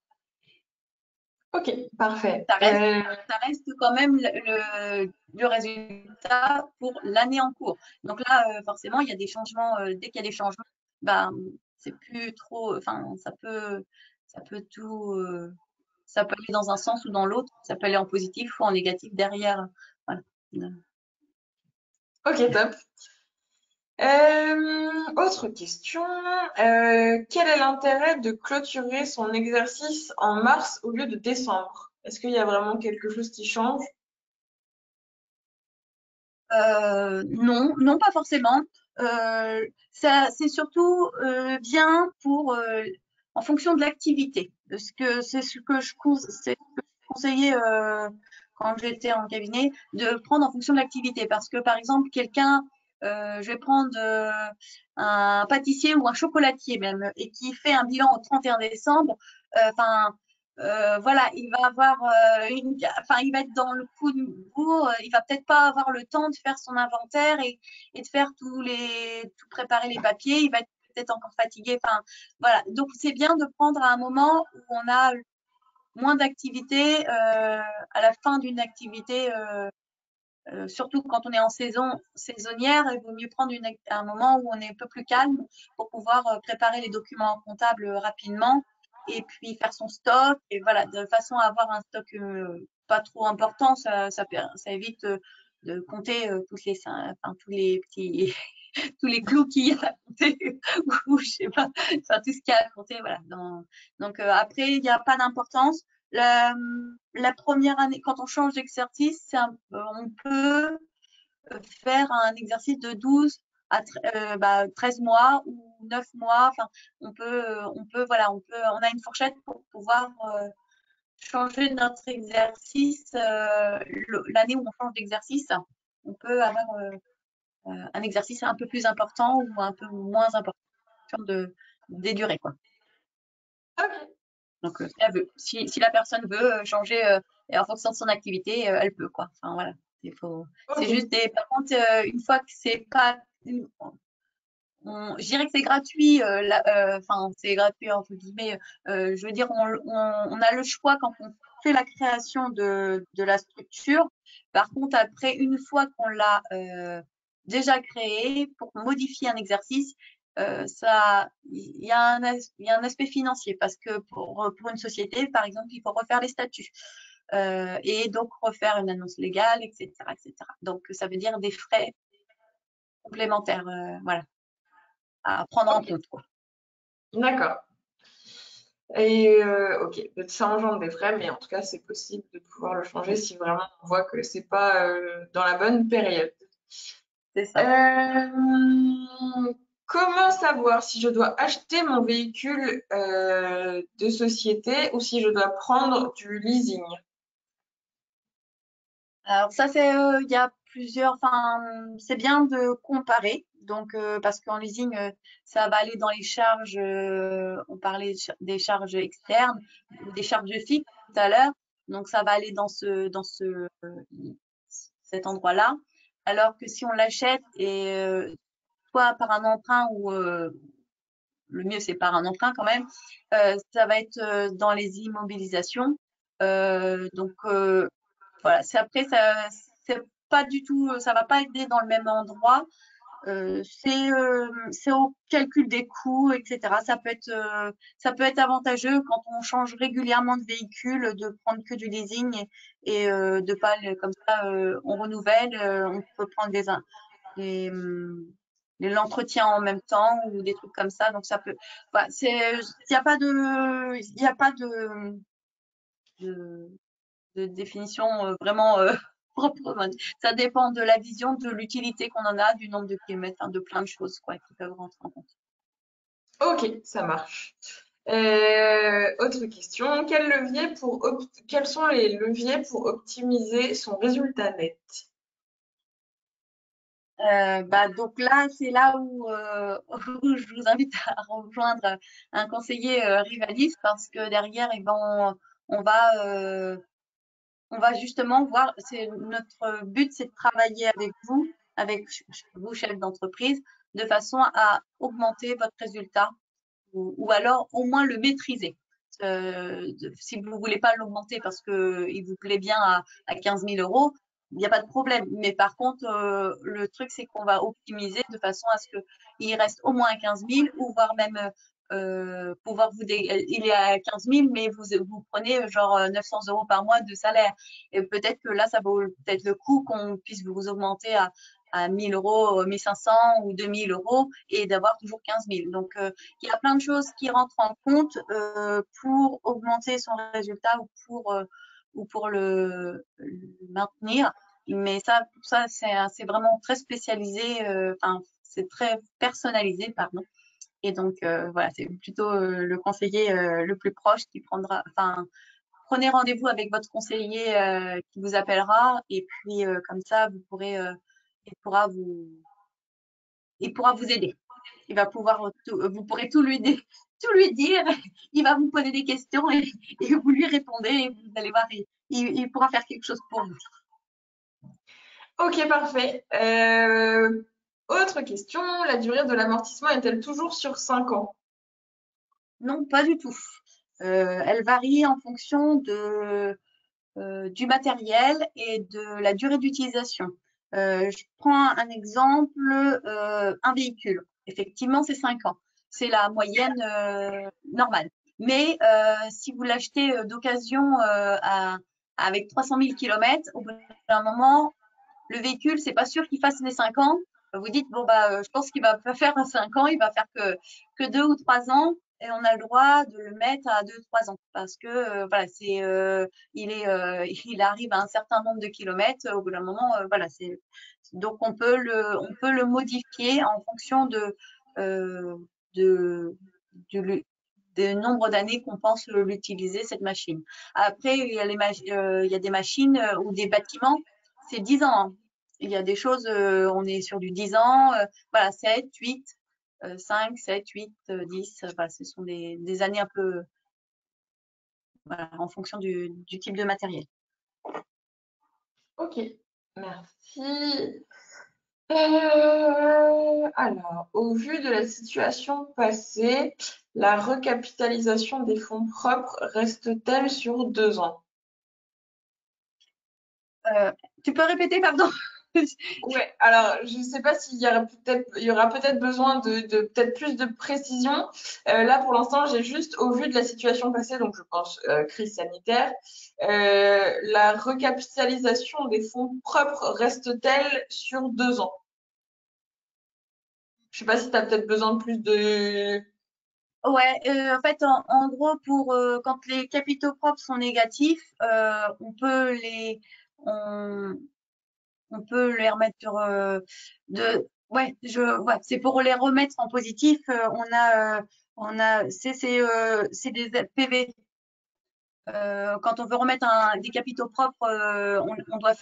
Ok, parfait. Ça reste, ça reste quand même le résultat pour l'année en cours. Donc là, forcément, il y a des changements. Dès qu'il y a des changements, ben, c'est plus trop. Enfin, ça peut tout. Ça peut aller dans un sens ou dans l'autre. Ça peut aller en positif ou en négatif derrière. Voilà. Ok, top. Autre question, quel est l'intérêt de clôturer son exercice en mars au lieu de décembre? Est-ce qu'il y a vraiment quelque chose qui change? Non, non, pas forcément. C'est surtout bien pour en fonction de l'activité. Parce que c'est ce que je conseillais quand j'étais en cabinet, de prendre en fonction de l'activité. Parce que par exemple, quelqu'un, je vais prendre un pâtissier ou un chocolatier même, et qui fait un bilan au 31 décembre, enfin, voilà, il va avoir enfin, il va être dans le coup du bourg, il va peut-être pas avoir le temps de faire son inventaire et de faire tout préparer les papiers, il va être peut-être encore fatigué, enfin, voilà. Donc, c'est bien de prendre à un moment où on a moins d'activité, à la fin d'une activité, surtout quand on est en saisonnière, il vaut mieux prendre un moment où on est un peu plus calme pour pouvoir préparer les documents comptables rapidement et puis faire son stock. Et voilà, de façon à avoir un stock pas trop important, ça évite de compter tous les petits, tous les clous qu'il y a à compter ou je sais pas, enfin tout ce qu'il y a à compter. Voilà. Donc après, il n'y a pas d'importance. La première année, quand on change d'exercice, on peut faire un exercice de 12 à 13 mois ou 9 mois. Enfin, voilà, on a une fourchette pour pouvoir changer notre exercice l'année où on change d'exercice. On peut avoir un exercice un peu plus important ou un peu moins important des durées, quoi. Ok. Donc, si elle veut. Si la personne veut changer et en fonction de son activité, elle peut, quoi. Enfin, voilà. C'est Ok. juste par contre, une fois que c'est pas, je dirais que c'est gratuit, enfin, c'est gratuit entre guillemets. Je veux dire, on a le choix quand on fait la création de la structure. Par contre, après, une fois qu'on l'a déjà créé, pour modifier un exercice, il y a un aspect financier parce que pour une société, par exemple, il faut refaire les statuts et donc refaire une annonce légale, etc., etc. Donc, ça veut dire des frais complémentaires, voilà, à prendre en Ok. compte, quoi. D'accord. Et ok, ça engendre des frais, mais en tout cas, c'est possible de pouvoir le changer si vraiment on voit que c'est pas dans la bonne période. C'est ça. Comment savoir si je dois acheter mon véhicule de société ou si je dois prendre du leasing? Alors ça, il y a plusieurs, enfin, c'est bien de comparer. Donc, parce qu'en leasing, ça va aller dans les charges, on parlait des charges externes, des charges fixes tout à l'heure. Donc, ça va aller cet endroit-là. Alors que si on l'achète et soit par un emprunt le mieux c'est par un emprunt quand même. Ça va être dans les immobilisations. Donc voilà, c'est après c'est pas du tout, ça va pas aider dans le même endroit. C'est au calcul des coûts, etc. Ça peut être avantageux quand on change régulièrement de véhicule, de prendre que du leasing de pas comme ça, on renouvelle, on peut prendre les, hum, l'entretien en même temps ou des trucs comme ça. Donc ça peut, voilà, il n'y a pas il y a pas de, de définition vraiment propre. Ça dépend de la vision, de l'utilité qu'on en a, du nombre de kilomètres, hein, de plein de choses quoi, qui peuvent rentrer en compte. Ok, ça marche. Autre question, quels sont les leviers pour optimiser son résultat net? Donc là, c'est là où, où je vous invite à rejoindre un conseiller rivaliste parce que derrière, eh ben, on va on va justement voir, c'est notre but, c'est de travailler avec vous, avec vous, chef d'entreprise, de façon à augmenter votre résultat ou alors au moins le maîtriser. Si vous voulez pas l'augmenter parce que il vous plaît bien à 15 000 euros, il n'y a pas de problème. Mais par contre, le truc, c'est qu'on va optimiser de façon à ce qu'il reste au moins à 15 000 ou voire même pouvoir il est à 15 000, mais vous prenez genre 900 euros par mois de salaire. Et peut-être que là, ça vaut peut-être le coup qu'on puisse vous augmenter à 1000 euros, 1500 ou 2000 euros et d'avoir toujours 15 000. Donc, il y a plein de choses qui rentrent en compte pour augmenter son résultat ou pour le maintenir. Mais ça, pour ça, c'est vraiment très spécialisé, enfin, c'est très personnalisé, pardon. Et donc, voilà, c'est plutôt le conseiller le plus proche qui prendra, enfin, prenez rendez-vous avec votre conseiller qui vous appellera et puis comme ça, il pourra il pourra vous aider. Il va pouvoir vous pourrez tout lui dire. Il va vous poser des questions et vous lui répondez et vous allez voir, il pourra faire quelque chose pour vous. Ok, parfait. Autre question, la durée de l'amortissement est-elle toujours sur 5 ans? Non, pas du tout. Elle varie en fonction du matériel et de la durée d'utilisation. Je prends un exemple, un véhicule. Effectivement, c'est 5 ans. C'est la moyenne normale. Mais si vous l'achetez d'occasion avec 300 000 kilomètres, au bout d'un moment, le véhicule, c'est pas sûr qu'il fasse les 5 ans. Vous dites, bon, bah, je pense qu'il va pas faire 5 ans, il va faire que 2 ou 3 ans. Et on a le droit de le mettre à 2, 3 ans parce que voilà, il arrive à un certain nombre de kilomètres. Au bout d'un moment, voilà, donc on peut le modifier en fonction euh, de, du, des nombres d'années qu'on pense l'utiliser cette machine. Après, il y a des machines ou des bâtiments, c'est 10 ans. Hein. Il y a des choses, on est sur du 10 ans, voilà, 7, 8, 5, 7, 8, 10, voilà, ce sont des années un peu voilà, en fonction du type de matériel. Ok, merci. Alors, au vu de la situation passée, la recapitalisation des fonds propres reste-t-elle sur 2 ans? Tu peux répéter, pardon? Ouais, alors je ne sais pas il y aura peut-être besoin de peut-être plus de précision. Là, pour l'instant, j'ai juste, au vu de la situation passée, donc je pense crise sanitaire, la recapitalisation des fonds propres reste-t-elle sur 2 ans? Je sais pas si tu as peut-être besoin de plus de... Ouais, en fait, en gros, quand les capitaux propres sont négatifs, on, on peut les remettre sur ouais, c'est pour les remettre en positif. C'est des PV. Quand on veut remettre des capitaux propres, on doit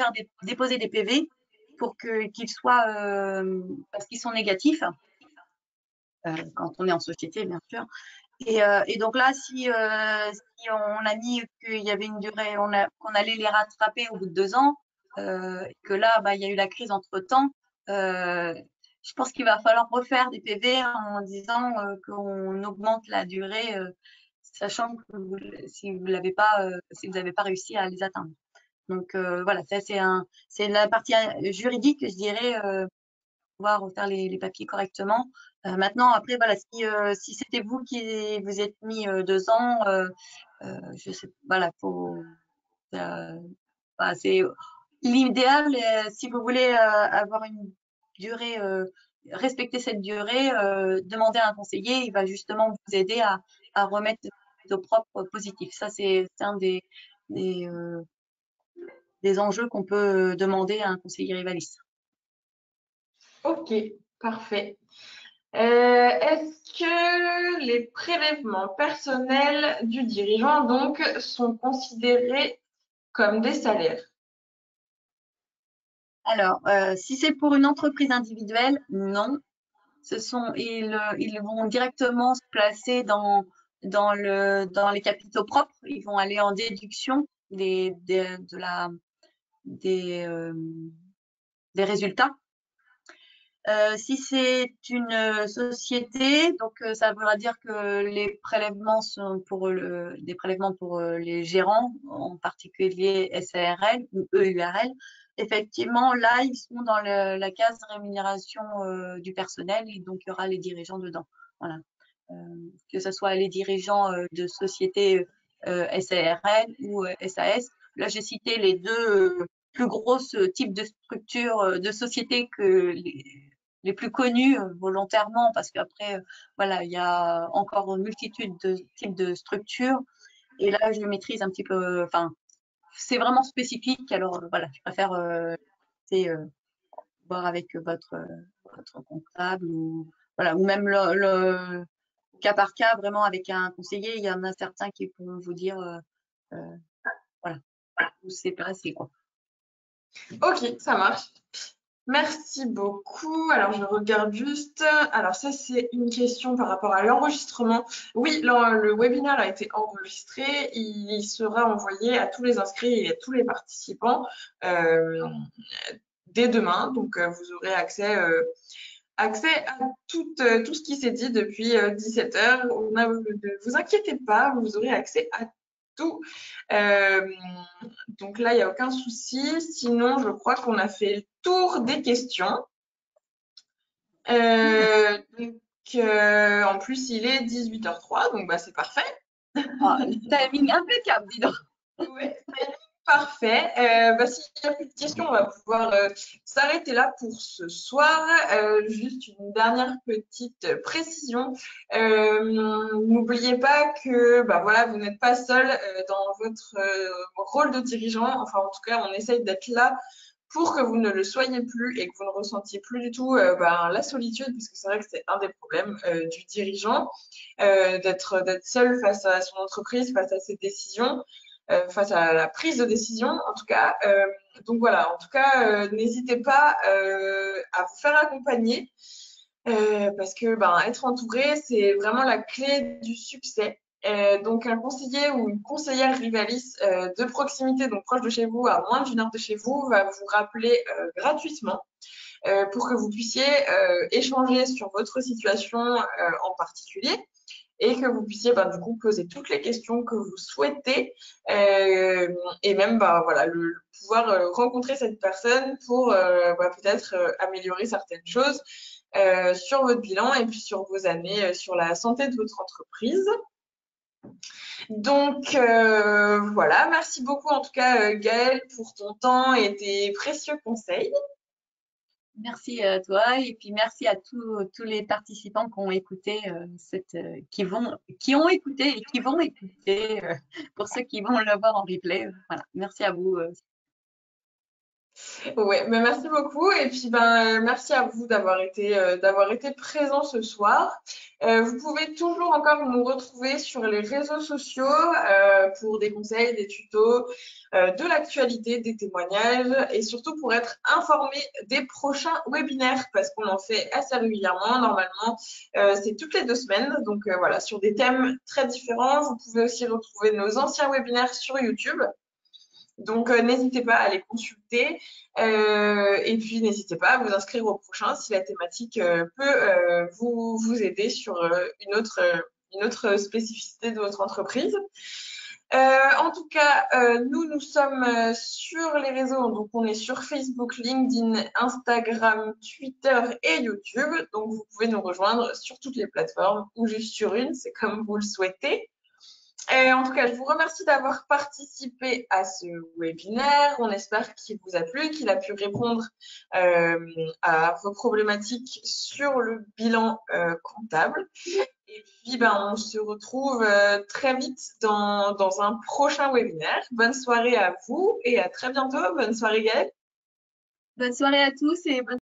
déposer des PV pour qu'ils soient parce qu'ils sont négatifs quand on est en société, bien sûr. Et donc là, si on a mis qu'il y avait une durée, qu'on allait les rattraper au bout de 2 ans, que là, bah, il y a eu la crise entre-temps, euh, je pense qu'il va falloir refaire des PV en disant qu'on augmente la durée, sachant que si vous l'avez pas, si vous n'avez pas réussi à les atteindre. Donc voilà, ça c'est la partie juridique, je dirais, pouvoir refaire les papiers correctement. Maintenant, après, voilà, si c'était vous qui vous êtes mis 2 ans, je sais, voilà, voilà, c'est l'idéal. Si vous voulez avoir une durée, respecter cette durée, demandez à un conseiller, il va justement vous aider à remettre au propre positif. Ça, c'est un des, euh, des enjeux qu'on peut demander à un conseiller rivaliste. Ok, parfait. Est-ce que les prélèvements personnels du dirigeant donc sont considérés comme des salaires? Alors, si c'est pour une entreprise individuelle, non. Ils vont directement se placer dans les capitaux propres. Ils vont aller en déduction des, euh, des résultats. Si c'est une société, donc ça voudra dire que les prélèvements sont des prélèvements pour les gérants, en particulier SARL ou EURL. Effectivement, là, ils sont dans la case rémunération du personnel et donc il y aura les dirigeants dedans. Voilà. Euh, que ce soit les dirigeants de sociétés SARL ou SAS. Là, j'ai cité les deux plus grosses types de structures de sociétés que les plus connus volontairement, parce qu'après, voilà, il y a encore une multitude de types de structures. Et là, je maîtrise un petit peu, enfin, c'est vraiment spécifique. Alors, voilà, je préfère voir avec votre comptable ou, voilà, ou même le cas par cas, vraiment avec un conseiller. Il y en a certains qui pourront vous dire, euh, voilà, où c'est placé, quoi. Ok, ça marche. Merci beaucoup. Alors, je regarde juste. Alors, ça, c'est une question par rapport à l'enregistrement. Oui, le webinaire a été enregistré. Il sera envoyé à tous les inscrits et à tous les participants dès demain. Donc, vous aurez accès à tout ce qui s'est dit depuis 17 heures. Ne vous inquiétez pas, vous aurez accès à tout. Donc là, il n'y a aucun souci. Sinon, je crois qu'on a fait le tour des questions. En plus, il est 18h03, donc bah, c'est parfait. Ah, le timing impeccable, dis donc. Ouais, parfait. S'il n'y a plus de questions, on va pouvoir s'arrêter là pour ce soir. Juste une dernière petite précision. N'oubliez pas que bah, voilà, vous n'êtes pas seul dans votre rôle de dirigeant. Enfin, en tout cas, on essaye d'être là pour que vous ne le soyez plus et que vous ne ressentiez plus du tout la solitude, parce que c'est vrai que c'est un des problèmes du dirigeant, d'être seul face à son entreprise, face à ses décisions. Face à la prise de décision, en tout cas. Donc voilà, en tout cas, n'hésitez pas à vous faire accompagner parce que être entouré, c'est vraiment la clé du succès. Donc un conseiller ou une conseillère Rivalis de proximité, donc proche de chez vous, à moins d'1 heure de chez vous, va vous rappeler gratuitement pour que vous puissiez échanger sur votre situation en particulier et que vous puissiez du coup poser toutes les questions que vous souhaitez et même voilà, pouvoir rencontrer cette personne pour peut-être améliorer certaines choses sur votre bilan et puis sur vos années, sur la santé de votre entreprise. Donc voilà, merci beaucoup en tout cas Gaëlle pour ton temps et tes précieux conseils. Merci à toi et puis merci à tous les participants qui ont écouté qui ont écouté et qui vont écouter pour ceux qui vont le voir en replay. Voilà, merci à vous. Ouais, mais merci beaucoup et puis merci à vous d'avoir été présent ce soir. Vous pouvez toujours encore nous retrouver sur les réseaux sociaux pour des conseils, des tutos, de l'actualité, des témoignages et surtout pour être informé des prochains webinaires parce qu'on en fait assez régulièrement. Normalement, c'est toutes les 2 semaines, donc voilà, sur des thèmes très différents. Vous pouvez aussi retrouver nos anciens webinaires sur YouTube. Donc, n'hésitez pas à les consulter. Et puis, n'hésitez pas à vous inscrire au prochain si la thématique peut vous aider sur une autre spécificité de votre entreprise. En tout cas, nous sommes sur les réseaux. Donc, on est sur Facebook, LinkedIn, Instagram, Twitter et YouTube. Donc, vous pouvez nous rejoindre sur toutes les plateformes ou juste sur une, c'est comme vous le souhaitez. En tout cas, je vous remercie d'avoir participé à ce webinaire. On espère qu'il vous a plu, qu'il a pu répondre à vos problématiques sur le bilan comptable. Et puis, ben, on se retrouve très vite dans un prochain webinaire. Bonne soirée à vous et à très bientôt. Bonne soirée, Gaëlle. Bonne soirée à tous et bonne